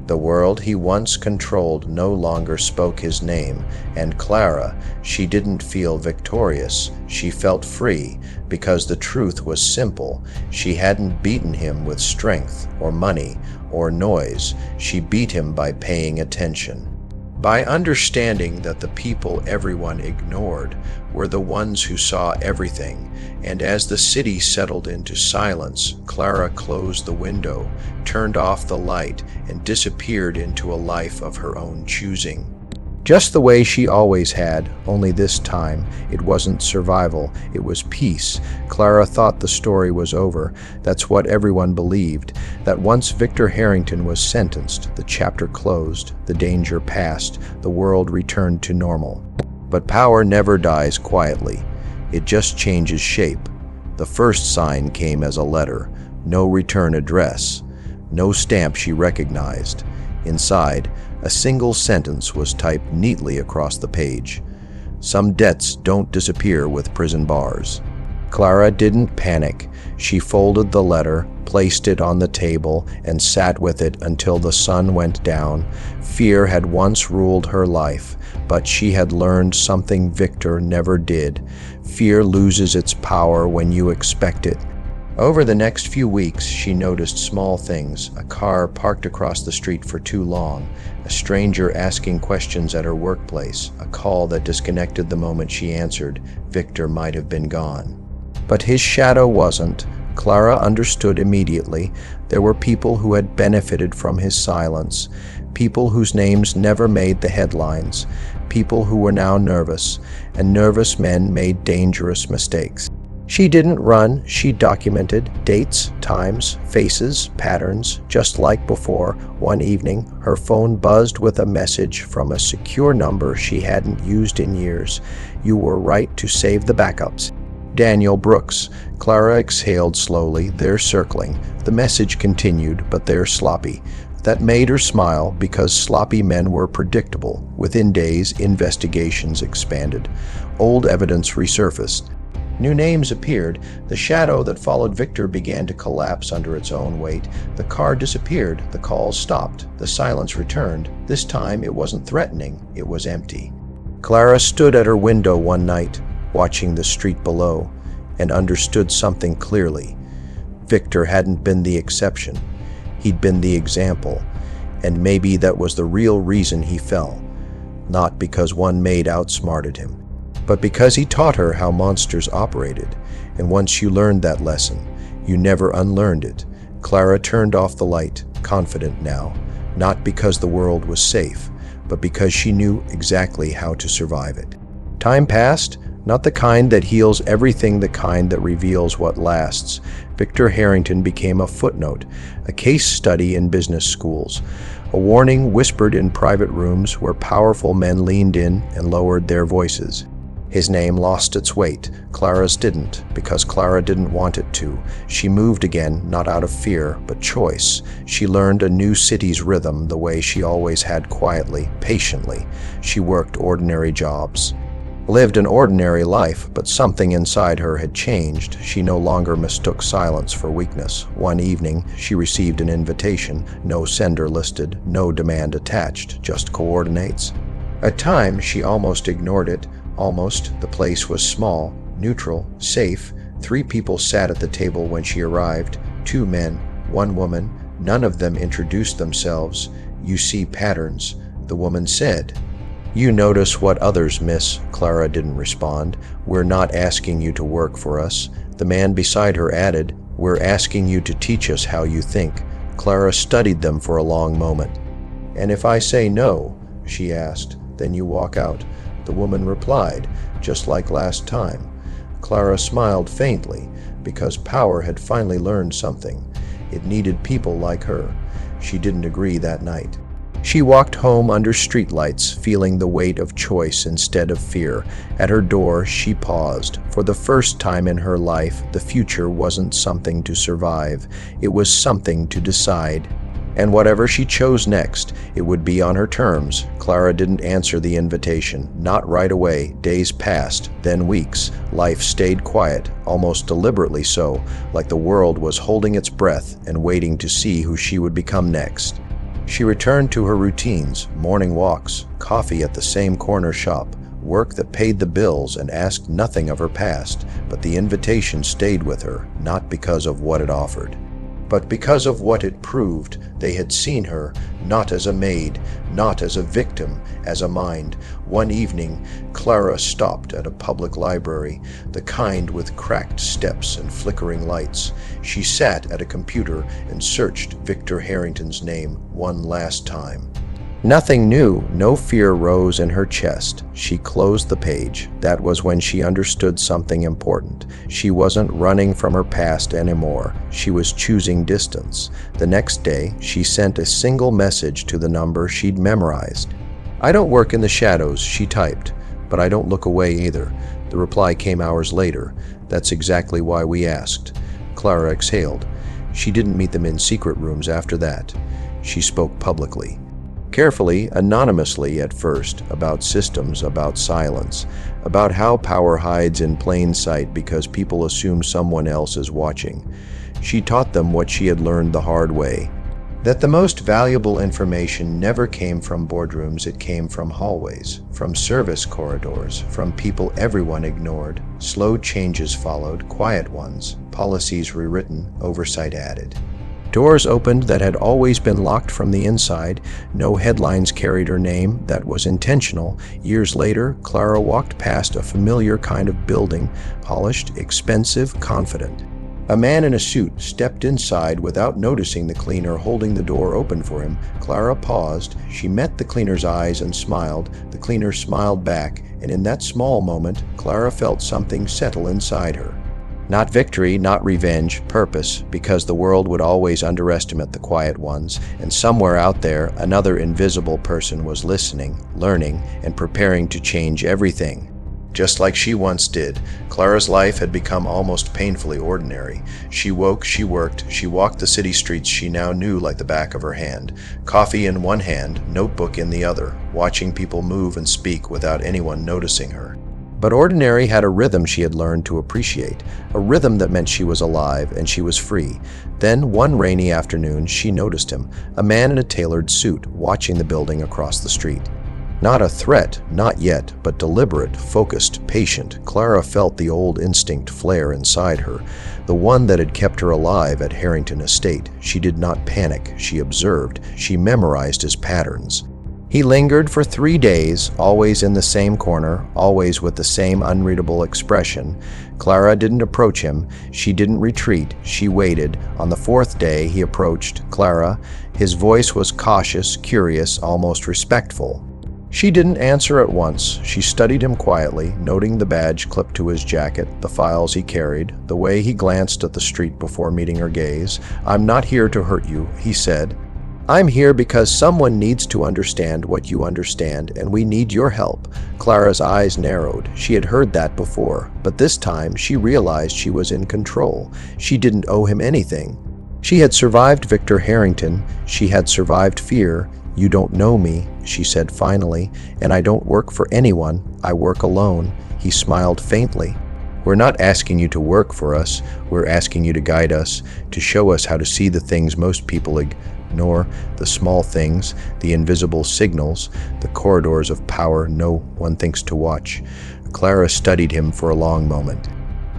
The world he once controlled no longer spoke his name, and Clara, she didn't feel victorious. She felt free, because the truth was simple. She hadn't beaten him with strength, or money, or noise. She beat him by paying attention. By understanding that the people everyone ignored were the ones who saw everything, and as the city settled into silence, Clara closed the window, turned off the light, and disappeared into a life of her own choosing. Just the way she always had, only this time, it wasn't survival, it was peace. Clara thought the story was over. That's what everyone believed, that once Victor Harrington was sentenced, the chapter closed, the danger passed, the world returned to normal. But power never dies quietly. It just changes shape. The first sign came as a letter, no return address, no stamp she recognized. Inside, a single sentence was typed neatly across the page. Some debts don't disappear with prison bars. Clara didn't panic. She folded the letter, placed it on the table, and sat with it until the sun went down. Fear had once ruled her life, but she had learned something Victor never did. Fear loses its power when you expect it. Over the next few weeks, she noticed small things: a car parked across the street for too long, a stranger asking questions at her workplace, a call that disconnected the moment she answered. Victor might have been gone. But his shadow wasn't. Clara understood immediately. There were people who had benefited from his silence, people whose names never made the headlines, people who were now nervous, and nervous men made dangerous mistakes. She didn't run, she documented dates, times, faces, patterns, just like before. One evening, her phone buzzed with a message from a secure number she hadn't used in years. "You were right to save the backups." Daniel Brooks. Clara exhaled slowly. "They're circling." The message continued, "but they're sloppy." That made her smile, because sloppy men were predictable. Within days, investigations expanded. Old evidence resurfaced. New names appeared. The shadow that followed Victor began to collapse under its own weight. The car disappeared. The calls stopped. The silence returned. This time it wasn't threatening. It was empty. Clara stood at her window one night, watching the street below, and understood something clearly. Victor hadn't been the exception. He'd been the example. And maybe that was the real reason he fell. Not because one maid outsmarted him, but because he taught her how monsters operated. And once you learned that lesson, you never unlearned it. Clara turned off the light, confident now, not because the world was safe, but because she knew exactly how to survive it. Time passed, not the kind that heals everything, the kind that reveals what lasts. Victor Harrington became a footnote, a case study in business schools, a warning whispered in private rooms where powerful men leaned in and lowered their voices. His name lost its weight. Clara's didn't, because Clara didn't want it to. She moved again, not out of fear, but choice. She learned a new city's rhythm the way she always had, quietly, patiently. She worked ordinary jobs, lived an ordinary life, but something inside her had changed. She no longer mistook silence for weakness. One evening, she received an invitation, no sender listed, no demand attached, just coordinates. At times, she almost ignored it. Almost. The place was small, neutral, safe. 3 people sat at the table when she arrived. 2 men, 1 woman. None of them introduced themselves. "You see patterns," the woman said. "You notice what others miss." Clara didn't respond. "We're not asking you to work for us." The man beside her added, "We're asking you to teach us how you think." Clara studied them for a long moment. "And if I say no," she asked, "then you walk out?" The woman replied, just like last time. Clara smiled faintly, because power had finally learned something. It needed people like her. She didn't agree that night. She walked home under streetlights, feeling the weight of choice instead of fear. At her door, she paused. For the first time in her life, the future wasn't something to survive. It was something to decide. And whatever she chose next, it would be on her terms. Clara didn't answer the invitation. Not right away. Days passed, then weeks. Life stayed quiet, almost deliberately so, like the world was holding its breath and waiting to see who she would become next. She returned to her routines, morning walks, coffee at the same corner shop, work that paid the bills and asked nothing of her past, but the invitation stayed with her, not because of what it offered, but because of what it proved. They had seen her, not as a maid, not as a victim, as a mind. One evening, Clara stopped at a public library, the kind with cracked steps and flickering lights. She sat at a computer and searched Victor Harrington's name one last time. Nothing new, no fear rose in her chest. She closed the page. That was when she understood something important. She wasn't running from her past anymore. She was choosing distance. The next day, she sent a single message to the number she'd memorized. "I don't work in the shadows," she typed, "but I don't look away either." The reply came hours later. "That's exactly why we asked." Clara exhaled. She didn't meet them in secret rooms after that. She spoke publicly. Carefully, anonymously at first, about systems, about silence, about how power hides in plain sight because people assume someone else is watching. She taught them what she had learned the hard way, that the most valuable information never came from boardrooms, it came from hallways, from service corridors, from people everyone ignored. Slow changes followed, quiet ones, policies rewritten, oversight added. Doors opened that had always been locked from the inside. No headlines carried her name. That was intentional. Years later, Clara walked past a familiar kind of building, polished, expensive, confident. A man in a suit stepped inside without noticing the cleaner holding the door open for him. Clara paused. She met the cleaner's eyes and smiled. The cleaner smiled back, and in that small moment, Clara felt something settle inside her. Not victory, not revenge, purpose, because the world would always underestimate the quiet ones, and somewhere out there, another invisible person was listening, learning, and preparing to change everything. Just like she once did, Clara's life had become almost painfully ordinary. She woke, she worked, she walked the city streets she now knew like the back of her hand. Coffee in one hand, notebook in the other, watching people move and speak without anyone noticing her. But ordinary had a rhythm she had learned to appreciate, a rhythm that meant she was alive and she was free. Then, one rainy afternoon, she noticed him, a man in a tailored suit, watching the building across the street. Not a threat, not yet, but deliberate, focused, patient. Clara felt the old instinct flare inside her, the one that had kept her alive at Harrington Estate. She did not panic, she observed, she memorized his patterns. He lingered for 3 days, always in the same corner, always with the same unreadable expression. Clara didn't approach him. She didn't retreat. She waited. On the 4th day, he approached Clara. His voice was cautious, curious, almost respectful. She didn't answer at once. She studied him quietly, noting the badge clipped to his jacket, the files he carried, the way he glanced at the street before meeting her gaze. "I'm not here to hurt you," he said. "I'm here because someone needs to understand what you understand, and we need your help." Clara's eyes narrowed. She had heard that before, but this time she realized she was in control. She didn't owe him anything. She had survived Victor Harrington. She had survived fear. "You don't know me," she said finally, "and I don't work for anyone. I work alone." He smiled faintly. "We're not asking you to work for us. We're asking you to guide us, to show us how to see the things most people ignore, the small things, the invisible signals, the corridors of power no one thinks to watch." Clara studied him for a long moment.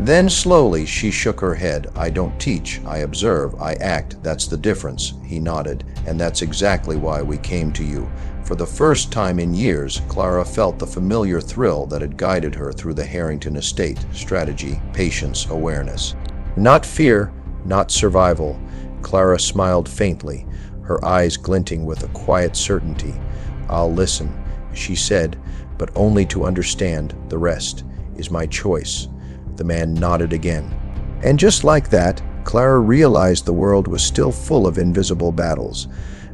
Then slowly she shook her head. "I don't teach, I observe, I act. That's the difference." He nodded. "And that's exactly why we came to you." For the first time in years, Clara felt the familiar thrill that had guided her through the Harrington estate: strategy, patience, awareness. Not fear, not survival. Clara smiled faintly, her eyes glinting with a quiet certainty. "I'll listen," she said, "but only to understand the rest is my choice." The man nodded again. And just like that, Clara realized the world was still full of invisible battles.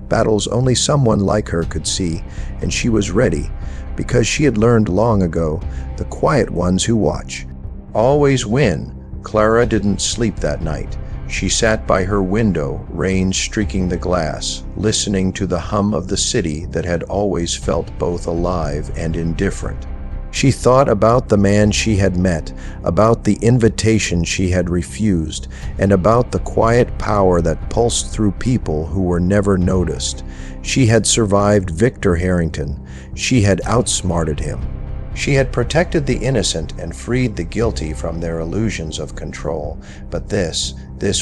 Battles only someone like her could see, and she was ready, because she had learned long ago, the quiet ones who watch always win. Clara didn't sleep that night. She sat by her window, rain streaking the glass, listening to the hum of the city that had always felt both alive and indifferent. She thought about the man she had met, about the invitation she had refused, and about the quiet power that pulsed through people who were never noticed. She had survived Victor Harrington. She had outsmarted him. She had protected the innocent and freed the guilty from their illusions of control. But this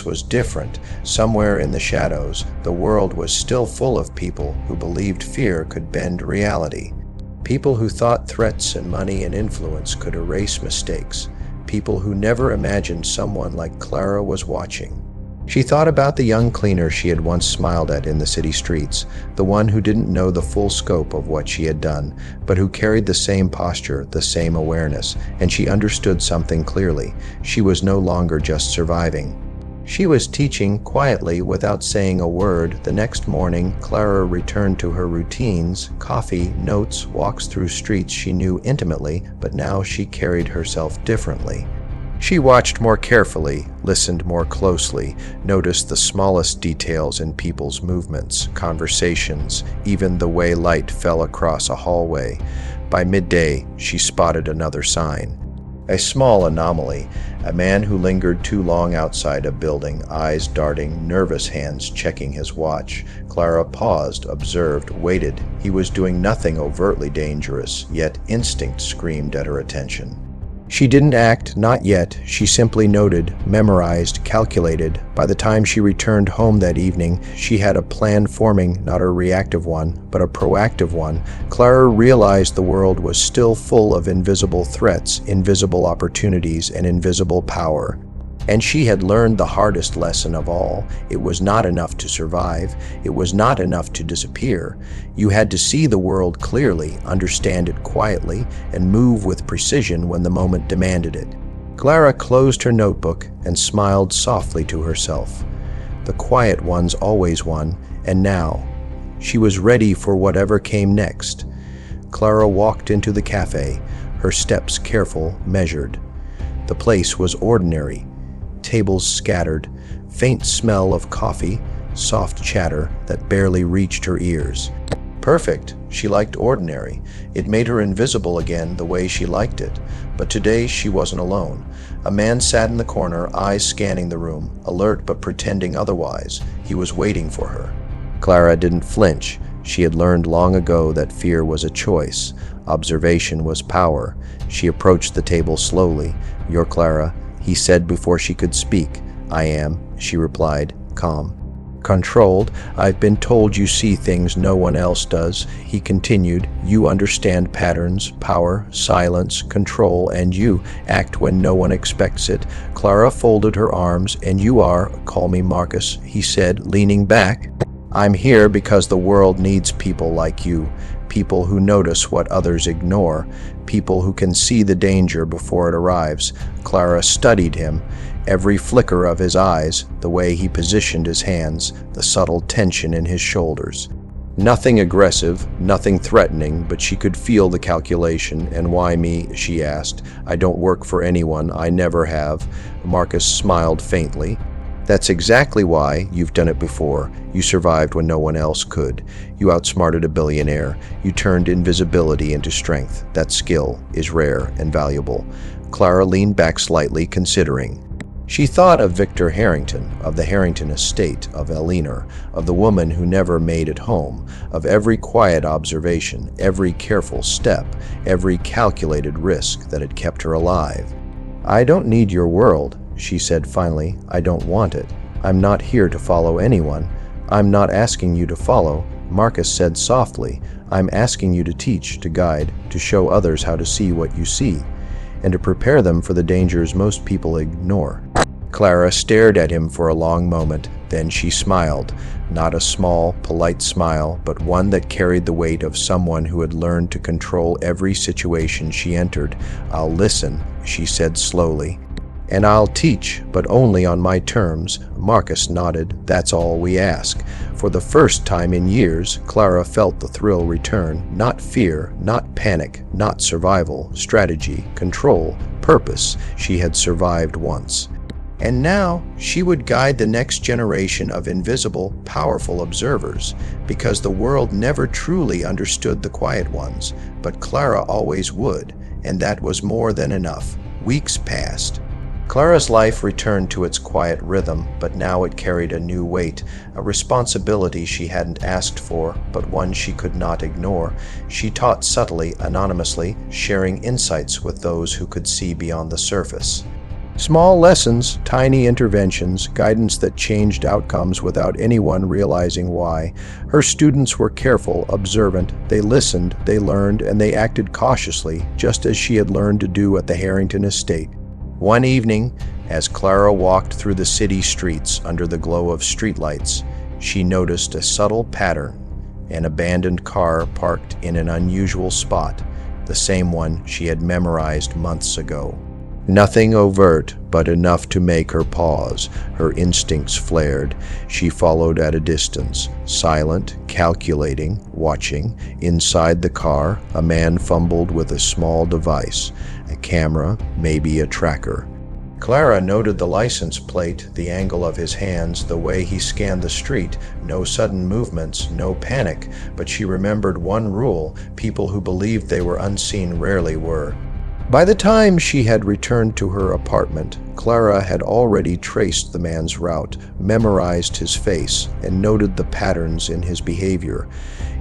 was different. Somewhere in the shadows, the world was still full of people who believed fear could bend reality. People who thought threats and money and influence could erase mistakes. People who never imagined someone like Clara was watching. She thought about the young cleaner she had once smiled at in the city streets, the one who didn't know the full scope of what she had done, but who carried the same posture, the same awareness, and she understood something clearly. She was no longer just surviving. She was teaching quietly without saying a word. The next morning, Clara returned to her routines, coffee, notes, walks through streets she knew intimately, but now she carried herself differently. She watched more carefully, listened more closely, noticed the smallest details in people's movements, conversations, even the way light fell across a hallway. By midday, she spotted another sign. A small anomaly, a man who lingered too long outside a building, eyes darting, nervous hands checking his watch. Clara paused, observed, waited. He was doing nothing overtly dangerous, yet instinct screamed at her attention. She didn't act, not yet. She simply noted, memorized, calculated. By the time she returned home that evening, she had a plan forming, not a reactive one, but a proactive one. Clara realized the world was still full of invisible threats, invisible opportunities, and invisible power. And she had learned the hardest lesson of all. It was not enough to survive. It was not enough to disappear. You had to see the world clearly, understand it quietly, and move with precision when the moment demanded it. Clara closed her notebook and smiled softly to herself. The quiet ones always won, and now she was ready for whatever came next. Clara walked into the cafe, her steps careful, measured. The place was ordinary. Tables scattered, faint smell of coffee, soft chatter that barely reached her ears. Perfect. She liked ordinary. It made her invisible again the way she liked it. But today she wasn't alone. A man sat in the corner, eyes scanning the room, alert but pretending otherwise. He was waiting for her. Clara didn't flinch. She had learned long ago that fear was a choice. Observation was power. She approached the table slowly. "You're Clara," he said before she could speak. "I am," she replied, calm. "Controlled. I've been told you see things no one else does," he continued. "You understand patterns, power, silence, control, and you act when no one expects it." Clara folded her arms. "And you are, call me Marcus," he said, leaning back. "I'm here because the world needs people like you. People who notice what others ignore, people who can see the danger before it arrives." Clara studied him, every flicker of his eyes, the way he positioned his hands, the subtle tension in his shoulders. Nothing aggressive, nothing threatening, but she could feel the calculation. "And why me?" she asked. "I don't work for anyone, I never have." Marcus smiled faintly. "That's exactly why. You've done it before. You survived when no one else could. You outsmarted a billionaire. You turned invisibility into strength. That skill is rare and valuable." Clara leaned back slightly, considering. She thought of Victor Harrington, of the Harrington estate, of Eleanor, of the woman who never made it home, of every quiet observation, every careful step, every calculated risk that had kept her alive. "I don't need your world," she said finally. "I don't want it. I'm not here to follow anyone." "I'm not asking you to follow," Marcus said softly. "I'm asking you to teach, to guide, to show others how to see what you see, and to prepare them for the dangers most people ignore." Clara stared at him for a long moment, then she smiled. Not a small, polite smile, but one that carried the weight of someone who had learned to control every situation she entered. "I'll listen," she said slowly. "And I'll teach, but only on my terms." Marcus nodded. "That's all we ask." For the first time in years, Clara felt the thrill return. Not fear, not panic, not survival, strategy, control, purpose. She had survived once. And now she would guide the next generation of invisible, powerful observers, because the world never truly understood the quiet ones, but Clara always would, and that was more than enough. Weeks passed. Clara's life returned to its quiet rhythm, but now it carried a new weight, a responsibility she hadn't asked for, but one she could not ignore. She taught subtly, anonymously, sharing insights with those who could see beyond the surface. Small lessons, tiny interventions, guidance that changed outcomes without anyone realizing why. Her students were careful, observant. They listened, they learned, and they acted cautiously, just as she had learned to do at the Harrington estate. One evening, as Clara walked through the city streets under the glow of streetlights, she noticed a subtle pattern: an abandoned car parked in an unusual spot, the same one she had memorized months ago. Nothing overt, but enough to make her pause. Her instincts flared. She followed at a distance, silent, calculating, watching. Inside the car, a man fumbled with a small device, a camera, maybe a tracker. Clara noted the license plate, the angle of his hands, the way he scanned the street. No sudden movements, no panic, but she remembered one rule: people who believed they were unseen rarely were. By the time she had returned to her apartment, Clara had already traced the man's route, memorized his face, and noted the patterns in his behavior.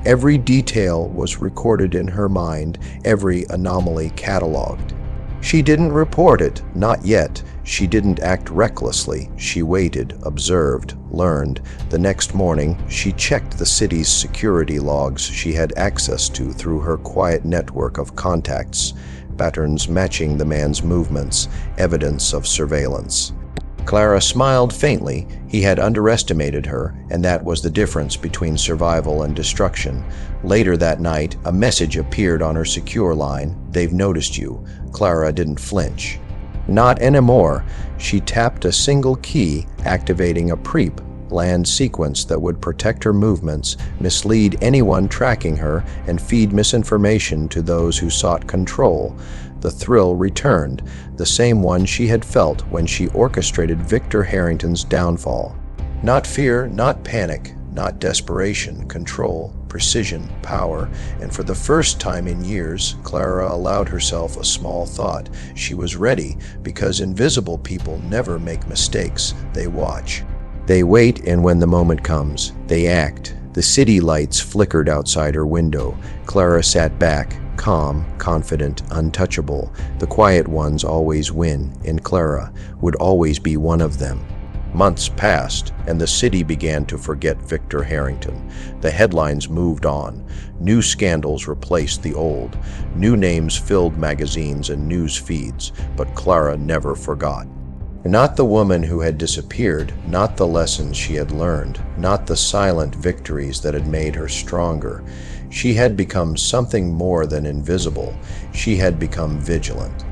Every detail was recorded in her mind, every anomaly cataloged. She didn't report it, not yet. She didn't act recklessly. She waited, observed, learned. The next morning, she checked the city's security logs she had access to through her quiet network of contacts. Patterns matching the man's movements, evidence of surveillance. Clara smiled faintly. He had underestimated her, and that was the difference between survival and destruction. Later that night, a message appeared on her secure line: "They've noticed you." Clara didn't flinch. Not anymore. She tapped a single key, activating a pre-planned sequence that would protect her movements, mislead anyone tracking her, and feed misinformation to those who sought control. The thrill returned, the same one she had felt when she orchestrated Victor Harrington's downfall. Not fear, not panic, not desperation, control, precision, power, and for the first time in years, Clara allowed herself a small thought. She was ready, because invisible people never make mistakes. They watch. They wait, and when the moment comes, they act. The city lights flickered outside her window. Clara sat back, calm, confident, untouchable. The quiet ones always win, and Clara would always be one of them. Months passed, and the city began to forget Victor Harrington. The headlines moved on. New scandals replaced the old. New names filled magazines and news feeds, but Clara never forgot. Not the woman who had disappeared, not the lessons she had learned, not the silent victories that had made her stronger. She had become something more than invisible. She had become vigilant.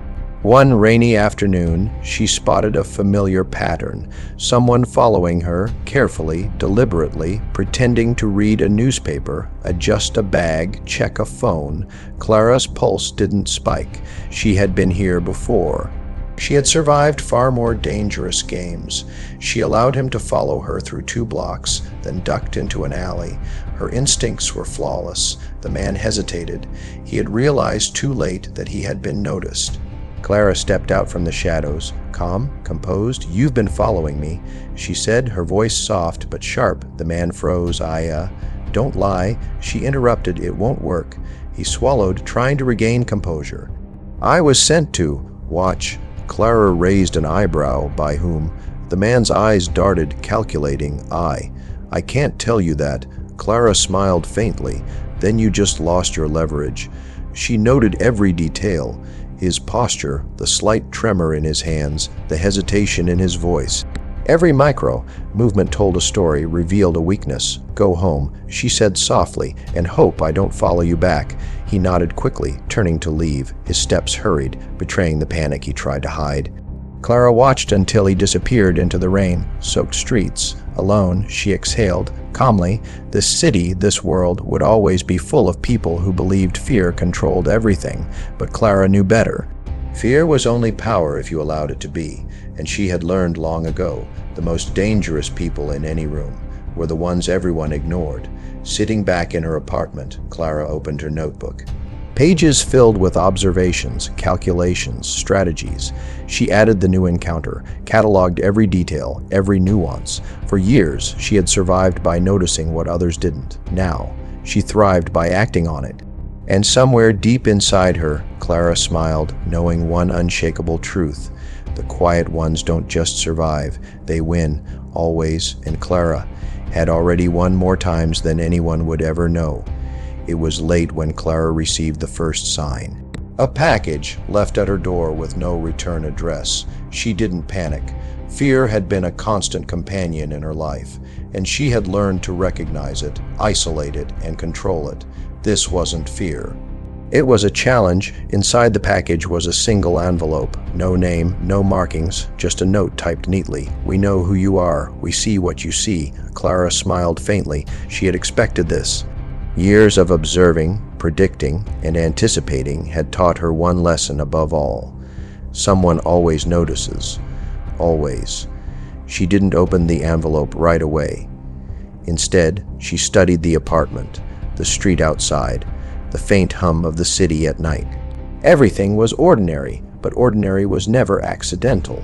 One rainy afternoon, she spotted a familiar pattern. Someone following her, carefully, deliberately, pretending to read a newspaper, adjust a bag, check a phone. Clara's pulse didn't spike. She had been here before. She had survived far more dangerous games. She allowed him to follow her through 2 blocks, then ducked into an alley. Her instincts were flawless. The man hesitated. He had realized too late that he had been noticed. Clara stepped out from the shadows, calm, composed. "You've been following me," she said, her voice soft but sharp. The man froze. Don't lie." She interrupted. "It won't work." He swallowed, trying to regain composure. "I was sent to watch." Clara raised an eyebrow. "By whom?" The man's eyes darted, calculating. I can't tell you that." Clara smiled faintly. "Then you just lost your leverage." She noted every detail. his posture, the slight tremor in his hands, the hesitation in his voice. Every micro movement told a story, revealed a weakness. "Go home," she said softly, "and hope I don't follow you back." He nodded quickly, turning to leave. His steps hurried, betraying the panic he tried to hide. Clara watched until he disappeared into the rain-soaked streets. Alone, she exhaled, calmly. This city, this world, would always be full of people who believed fear controlled everything, but Clara knew better. Fear was only power if you allowed it to be, and she had learned long ago, the most dangerous people in any room were the ones everyone ignored. Sitting back in her apartment, Clara opened her notebook. Pages filled with observations, calculations, strategies. She added the new encounter, cataloged every detail, every nuance. For years, she had survived by noticing what others didn't. Now, she thrived by acting on it. And somewhere deep inside her, Clara smiled, knowing one unshakable truth. The quiet ones don't just survive, they win, always, and Clara had already won more times than anyone would ever know. It was late when Clara received the first sign. A package left at her door with no return address. She didn't panic. Fear had been a constant companion in her life, and she had learned to recognize it, isolate it, and control it. This wasn't fear. It was a challenge. Inside the package was a single envelope. No name, no markings, just a note typed neatly. "We know who you are. We see what you see." Clara smiled faintly. She had expected this. Years of observing, predicting, and anticipating had taught her one lesson above all. Someone always notices. Always. She didn't open the envelope right away. Instead, she studied the apartment, the street outside, the faint hum of the city at night. Everything was ordinary, but ordinary was never accidental.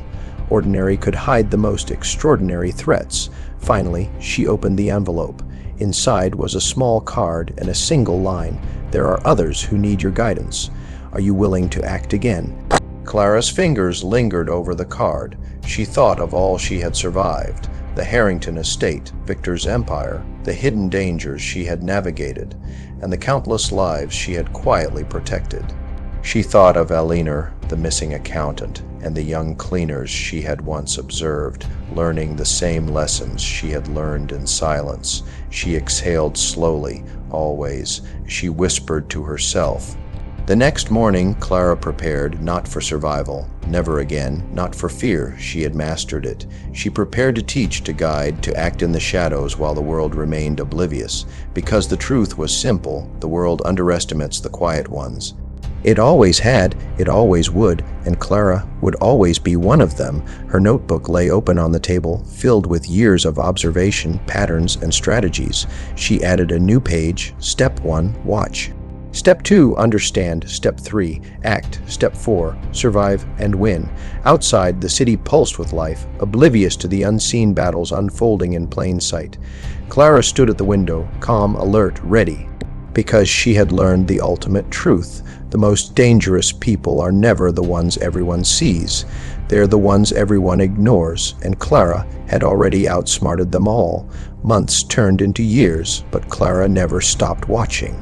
Ordinary could hide the most extraordinary threats. Finally, she opened the envelope. Inside was a small card and a single line. "There are others who need your guidance. Are you willing to act again?" Clara's fingers lingered over the card. She thought of all she had survived. The Harrington estate, Victor's empire, the hidden dangers she had navigated, and the countless lives she had quietly protected. She thought of Elinor, the missing accountant, and the young cleaners she had once observed, learning the same lessons she had learned in silence. She exhaled slowly, always. She whispered to herself. The next morning, Clara prepared, not for survival, never again, not for fear. She had mastered it. She prepared to teach, to guide, to act in the shadows while the world remained oblivious. Because the truth was simple, the world underestimates the quiet ones. It always had, it always would, and Clara would always be one of them. Her notebook lay open on the table, filled with years of observation, patterns, and strategies. She added a new page. Step 1, watch. Step 2, understand. Step 3, act. Step 4, survive and win. Outside, the city pulsed with life, oblivious to the unseen battles unfolding in plain sight. Clara stood at the window, calm, alert, ready. Because she had learned the ultimate truth. The most dangerous people are never the ones everyone sees. They're the ones everyone ignores, and Clara had already outsmarted them all. Months turned into years, but Clara never stopped watching.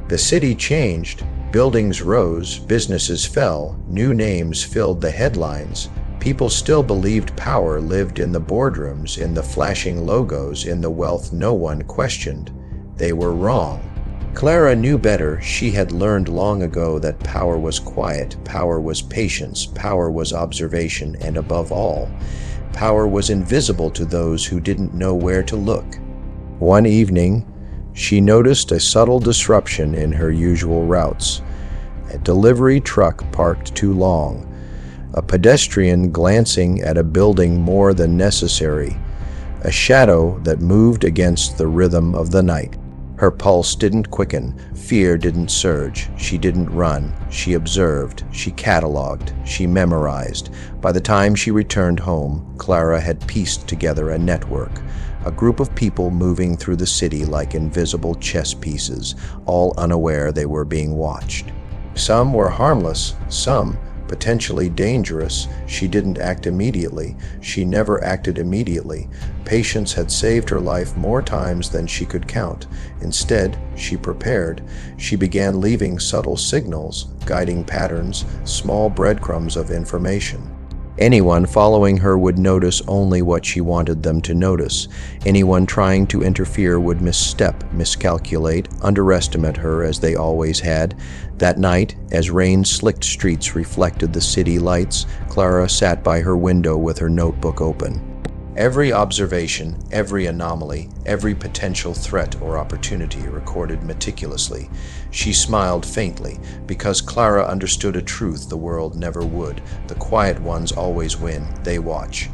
The city changed. Buildings rose, businesses fell, new names filled the headlines. People still believed power lived in the boardrooms, in the flashing logos, in the wealth no one questioned. They were wrong. Clara knew better. She had learned long ago that power was quiet, power was patience, power was observation, and above all, power was invisible to those who didn't know where to look. One evening, she noticed a subtle disruption in her usual routes. A delivery truck parked too long, a pedestrian glancing at a building more than necessary, a shadow that moved against the rhythm of the night. Her pulse didn't quicken, fear didn't surge. She didn't run. She observed, she cataloged, she memorized. By the time she returned home, Clara had pieced together a network, a group of people moving through the city like invisible chess pieces, all unaware they were being watched. Some were harmless, some Potentially dangerous. She didn't act immediately. She never acted immediately. Patience had saved her life more times than she could count. Instead, she prepared. She began leaving subtle signals, guiding patterns, small breadcrumbs of information. Anyone following her would notice only what she wanted them to notice. Anyone trying to interfere would misstep, miscalculate, underestimate her as they always had. That night, as rain-slicked streets reflected the city lights, Clara sat by her window with her notebook open. Every observation, every anomaly, every potential threat or opportunity recorded meticulously. She smiled faintly, because Clara understood a truth the world never would. The quiet ones always win. They watch.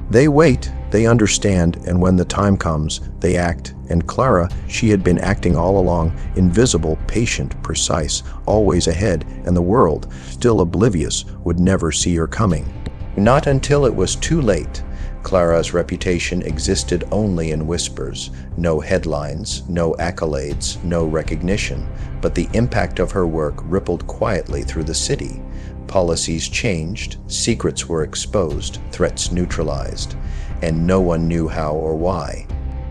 They wait, they understand, and when the time comes, they act. And Clara, she had been acting all along, invisible, patient, precise, always ahead, and the world, still oblivious, would never see her coming. Not until it was too late. Clara's reputation existed only in whispers. No headlines, no accolades, no recognition. But the impact of her work rippled quietly through the city. Policies changed, secrets were exposed, threats neutralized, and no one knew how or why.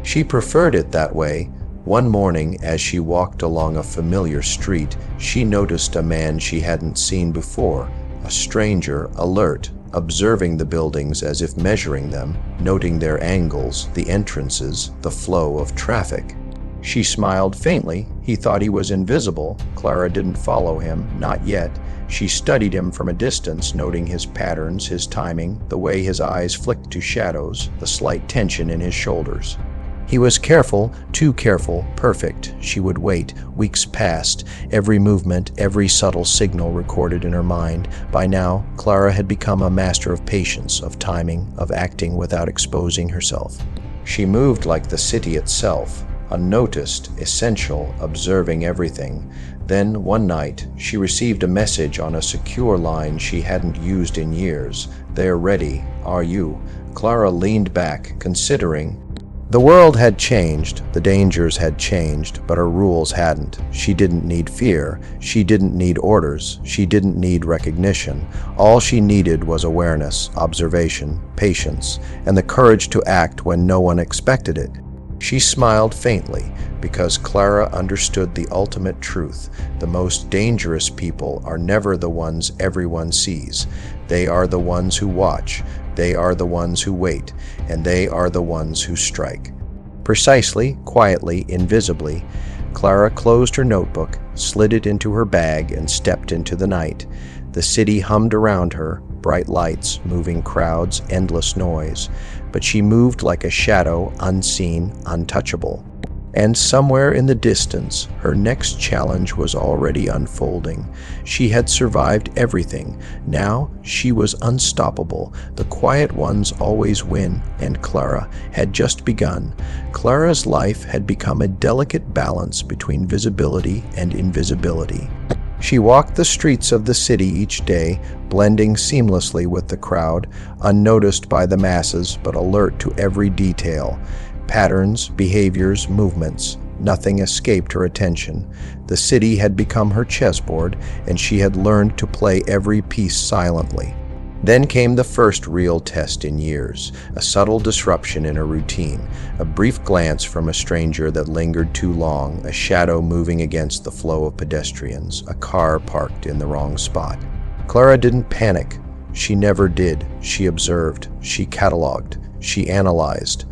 She preferred it that way. One morning, as she walked along a familiar street, she noticed a man she hadn't seen before, a stranger, alert, observing the buildings as if measuring them, noting their angles, the entrances, the flow of traffic. She smiled faintly. He thought he was invisible. Clara didn't follow him, not yet. She studied him from a distance, noting his patterns, his timing, the way his eyes flicked to shadows, the slight tension in his shoulders. He was careful, too careful, perfect. She would wait. Weeks passed, every movement, every subtle signal recorded in her mind. By now, Clara had become a master of patience, of timing, of acting without exposing herself. She moved like the city itself, unnoticed, essential, observing everything. Then, one night, she received a message on a secure line she hadn't used in years. "They're ready. Are you?" Clara leaned back, considering. The world had changed, the dangers had changed, but her rules hadn't. She didn't need fear, she didn't need orders, she didn't need recognition. All she needed was awareness, observation, patience, and the courage to act when no one expected it. She smiled faintly, because Clara understood the ultimate truth. The most dangerous people are never the ones everyone sees. They are the ones who watch, they are the ones who wait, and they are the ones who strike. Precisely, quietly, invisibly, Clara closed her notebook, slid it into her bag, and stepped into the night. The city hummed around her, bright lights, moving crowds, endless noise. But she moved like a shadow, unseen, untouchable. And somewhere in the distance, her next challenge was already unfolding. She had survived everything. Now she was unstoppable. The quiet ones always win, and Clara had just begun. Clara's life had become a delicate balance between visibility and invisibility. She walked the streets of the city each day, blending seamlessly with the crowd, unnoticed by the masses but alert to every detail. Patterns, behaviors, movements. Nothing escaped her attention. The city had become her chessboard, and she had learned to play every piece silently. Then came the first real test in years, a subtle disruption in her routine, a brief glance from a stranger that lingered too long, a shadow moving against the flow of pedestrians, a car parked in the wrong spot. Clara didn't panic. She never did. She observed. She cataloged. She analyzed.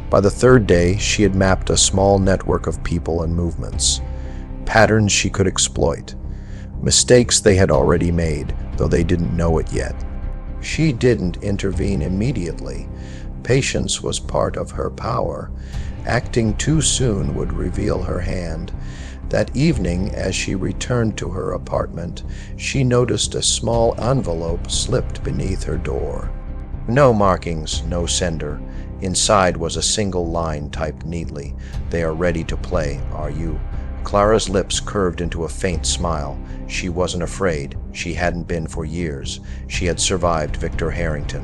By the third day, she had mapped a small network of people and movements. Patterns she could exploit. Mistakes they had already made, though they didn't know it yet. She didn't intervene immediately. Patience was part of her power. Acting too soon would reveal her hand. That evening, as she returned to her apartment, she noticed a small envelope slipped beneath her door. No markings, no sender. Inside was a single line typed neatly. "They are ready to play, are you?" Clara's lips curved into a faint smile. She wasn't afraid. She hadn't been for years. She had survived Victor Harrington.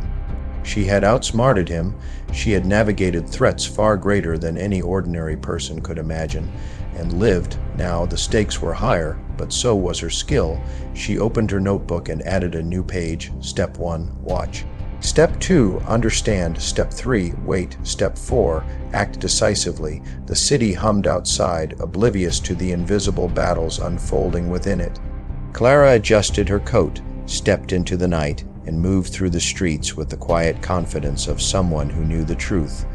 She had outsmarted him. She had navigated threats far greater than any ordinary person could imagine, and lived. Now the stakes were higher, but so was her skill. She opened her notebook and added a new page. Step 1, watch. Step 2, understand. Step 3, wait. Step 4, act decisively. The city hummed outside, oblivious to the invisible battles unfolding within it. Clara adjusted her coat, stepped into the night, and moved through the streets with the quiet confidence of someone who knew the truth.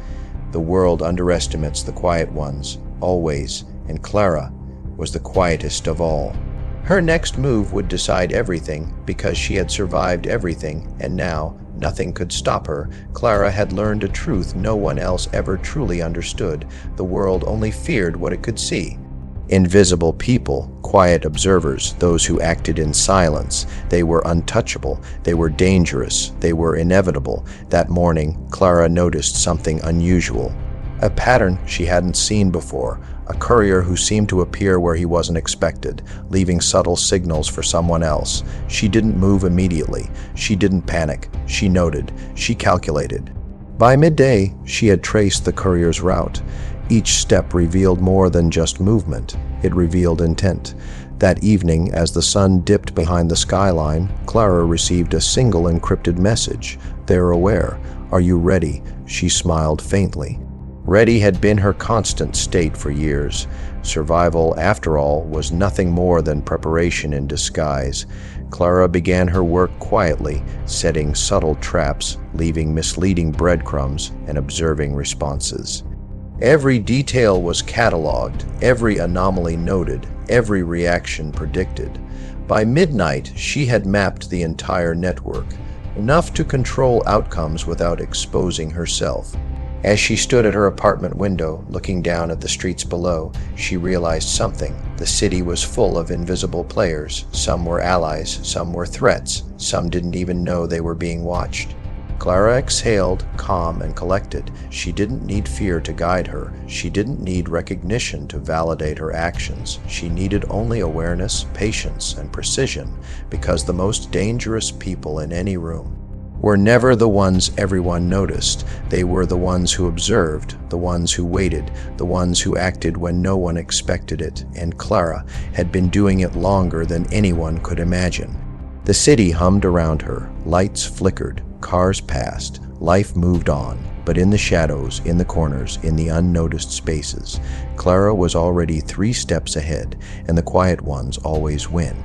The world underestimates the quiet ones, always, and Clara was the quietest of all. Her next move would decide everything, because she had survived everything, and now nothing could stop her. Clara had learned a truth no one else ever truly understood. The world only feared what it could see. Invisible people, quiet observers, those who acted in silence. They were untouchable. They were dangerous. They were inevitable. That morning, Clara noticed something unusual. A pattern she hadn't seen before. A courier who seemed to appear where he wasn't expected, leaving subtle signals for someone else. She didn't move immediately. She didn't panic. She noted. She calculated. By midday, she had traced the courier's route. Each step revealed more than just movement. It revealed intent. That evening, as the sun dipped behind the skyline, Clara received a single encrypted message. "They're aware. Are you ready?" She smiled faintly. Ready had been her constant state for years. Survival, after all, was nothing more than preparation in disguise. Clara began her work quietly, setting subtle traps, leaving misleading breadcrumbs, and observing responses. Every detail was catalogued, every anomaly noted, every reaction predicted. By midnight, she had mapped the entire network, enough to control outcomes without exposing herself. As she stood at her apartment window, looking down at the streets below, she realized something. The city was full of invisible players. Some were allies, some were threats, some didn't even know they were being watched. Clara exhaled, calm and collected. She didn't need fear to guide her. She didn't need recognition to validate her actions. She needed only awareness, patience, and precision, because the most dangerous people in any room were never the ones everyone noticed. They were the ones who observed, the ones who waited, the ones who acted when no one expected it, and Clara had been doing it longer than anyone could imagine. The city hummed around her. Lights flickered. Cars passed. Life moved on. But in the shadows, in the corners, in the unnoticed spaces, Clara was already 3 steps ahead, and the quiet ones always win.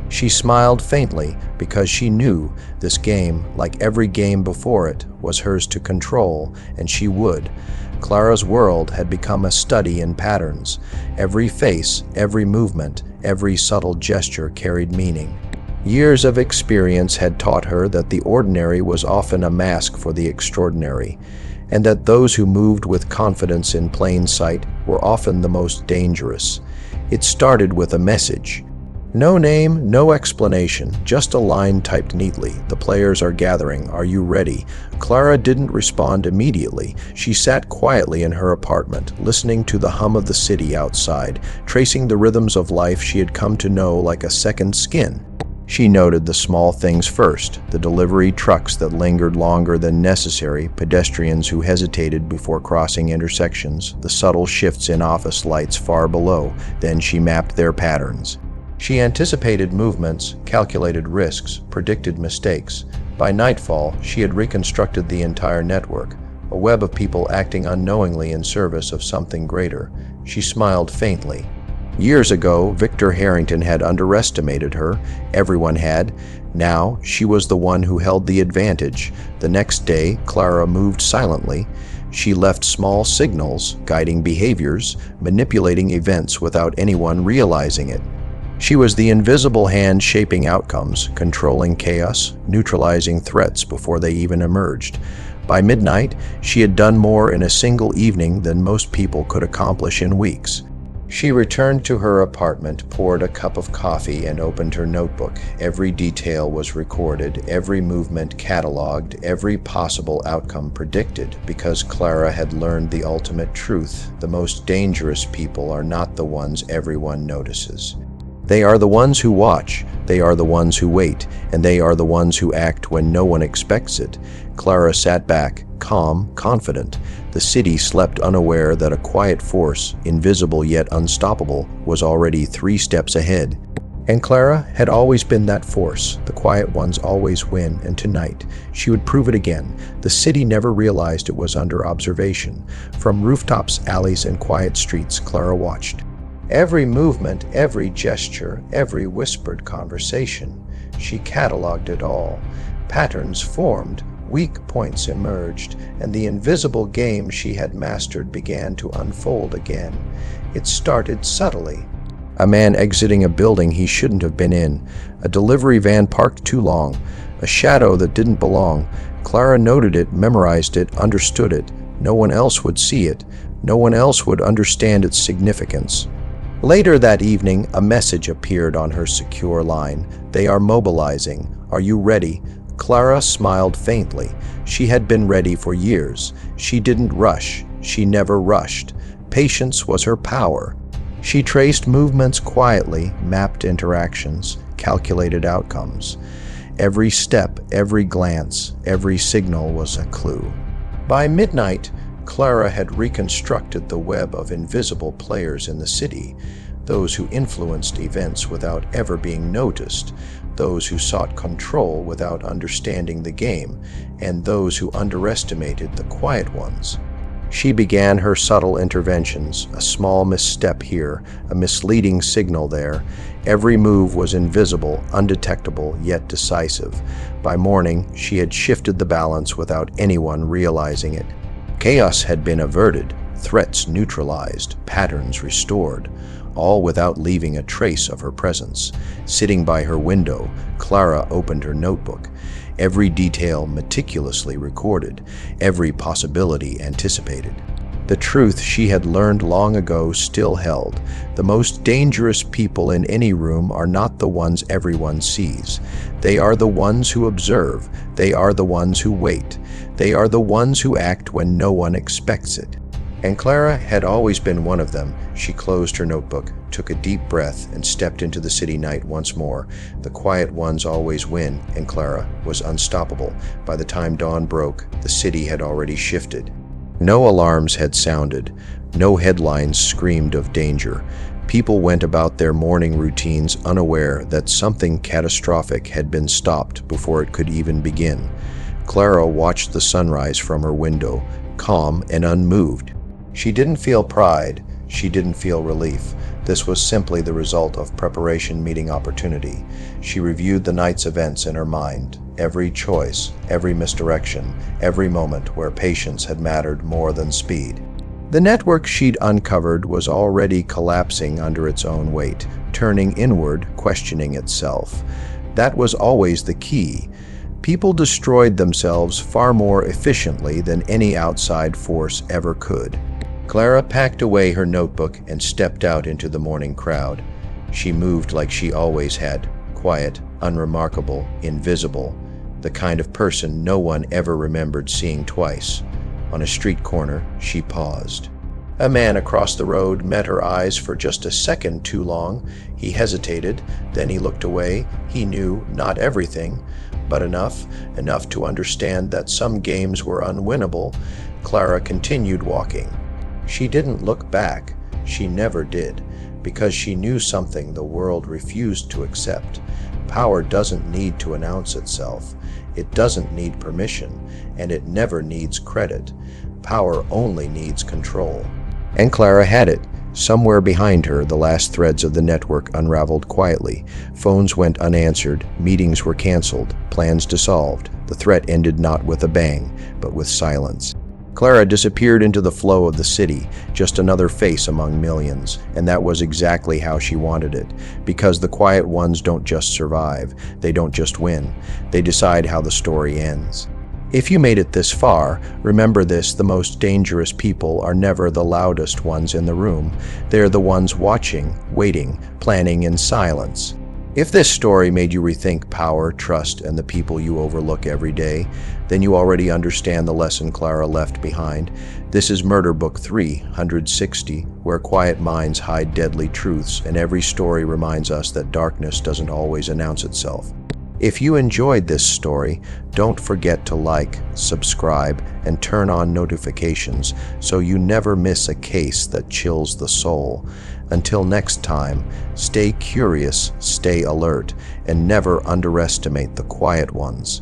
She smiled faintly because she knew this game, like every game before it, was hers to control, and she would. Clara's world had become a study in patterns. Every face, every movement, every subtle gesture carried meaning. Years of experience had taught her that the ordinary was often a mask for the extraordinary, and that those who moved with confidence in plain sight were often the most dangerous. It started with a message. No name, no explanation, just a line typed neatly. "The players are gathering. Are you ready?" Clara didn't respond immediately. She sat quietly in her apartment, listening to the hum of the city outside, tracing the rhythms of life she had come to know like a second skin. She noted the small things first, the delivery trucks that lingered longer than necessary, pedestrians who hesitated before crossing intersections, the subtle shifts in office lights far below. Then she mapped their patterns. She anticipated movements, calculated risks, predicted mistakes. By nightfall, she had reconstructed the entire network, a web of people acting unknowingly in service of something greater. She smiled faintly. Years ago, Victor Harrington had underestimated her. Everyone had. Now, she was the one who held the advantage. The next day, Clara moved silently. She left small signals, guiding behaviors, manipulating events without anyone realizing it. She was the invisible hand shaping outcomes, controlling chaos, neutralizing threats before they even emerged. By midnight, she had done more in a single evening than most people could accomplish in weeks. She returned to her apartment, poured a cup of coffee, and opened her notebook. Every detail was recorded, every movement catalogued, every possible outcome predicted, because Clara had learned the ultimate truth. The most dangerous people are not the ones everyone notices. They are the ones who watch, they are the ones who wait, and they are the ones who act when no one expects it. Clara sat back, calm, confident. The city slept unaware that a quiet force, invisible yet unstoppable, was already 3 steps ahead. And Clara had always been that force. The quiet ones always win, and tonight she would prove it again. The city never realized it was under observation. From rooftops, alleys, and quiet streets, Clara watched. Every movement, every gesture, every whispered conversation. She cataloged it all. Patterns formed, weak points emerged, and the invisible game she had mastered began to unfold again. It started subtly. A man exiting a building he shouldn't have been in. A delivery van parked too long. A shadow that didn't belong. Clara noted it, memorized it, understood it. No one else would see it. No one else would understand its significance. Later that evening, a message appeared on her secure line. "They are mobilizing. Are you ready?" Clara smiled faintly. She had been ready for years. She didn't rush. She never rushed. Patience was her power. She traced movements quietly, mapped interactions, calculated outcomes. Every step, every glance, every signal was a clue. By midnight, Clara had reconstructed the web of invisible players in the city, those who influenced events without ever being noticed, those who sought control without understanding the game, and those who underestimated the quiet ones. She began her subtle interventions, a small misstep here, a misleading signal there. Every move was invisible, undetectable, yet decisive. By morning, she had shifted the balance without anyone realizing it. Chaos had been averted, threats neutralized, patterns restored, all without leaving a trace of her presence. Sitting by her window, Clara opened her notebook. Every detail meticulously recorded, every possibility anticipated. The truth she had learned long ago still held. The most dangerous people in any room are not the ones everyone sees. They are the ones who observe. They are the ones who wait. They are the ones who act when no one expects it. And Clara had always been one of them. She closed her notebook, took a deep breath, and stepped into the city night once more. The quiet ones always win, and Clara was unstoppable. By the time dawn broke, the city had already shifted. No alarms had sounded. No headlines screamed of danger. People went about their morning routines unaware that something catastrophic had been stopped before it could even begin. Clara watched the sunrise from her window, calm and unmoved. She didn't feel pride. She didn't feel relief. This was simply the result of preparation meeting opportunity. She reviewed the night's events in her mind. Every choice, every misdirection, every moment where patience had mattered more than speed. The network she'd uncovered was already collapsing under its own weight, turning inward, questioning itself. That was always the key. People destroyed themselves far more efficiently than any outside force ever could. Clara packed away her notebook and stepped out into the morning crowd. She moved like she always had, quiet, unremarkable, invisible, the kind of person no one ever remembered seeing twice. On a street corner, she paused. A man across the road met her eyes for just a second too long. He hesitated, then he looked away. He knew not everything, but enough to understand that some games were unwinnable. Clara continued walking. She didn't look back. She never did, because she knew something the world refused to accept. Power doesn't need to announce itself. It doesn't need permission, and it never needs credit. Power only needs control. And Clara had it. Somewhere behind her, the last threads of the network unraveled quietly. Phones went unanswered, meetings were canceled, plans dissolved. The threat ended not with a bang, but with silence. Clara disappeared into the flow of the city, just another face among millions, and that was exactly how she wanted it, because the quiet ones don't just survive, they don't just win, they decide how the story ends. If you made it this far, remember this: the most dangerous people are never the loudest ones in the room. They're the ones watching, waiting, planning in silence. If this story made you rethink power, trust, and the people you overlook every day, then you already understand the lesson Clara left behind. This is Murder Book 360, where quiet minds hide deadly truths, and every story reminds us that darkness doesn't always announce itself. If you enjoyed this story, don't forget to like, subscribe, and turn on notifications so you never miss a case that chills the soul. Until next time, stay curious, stay alert, and never underestimate the quiet ones.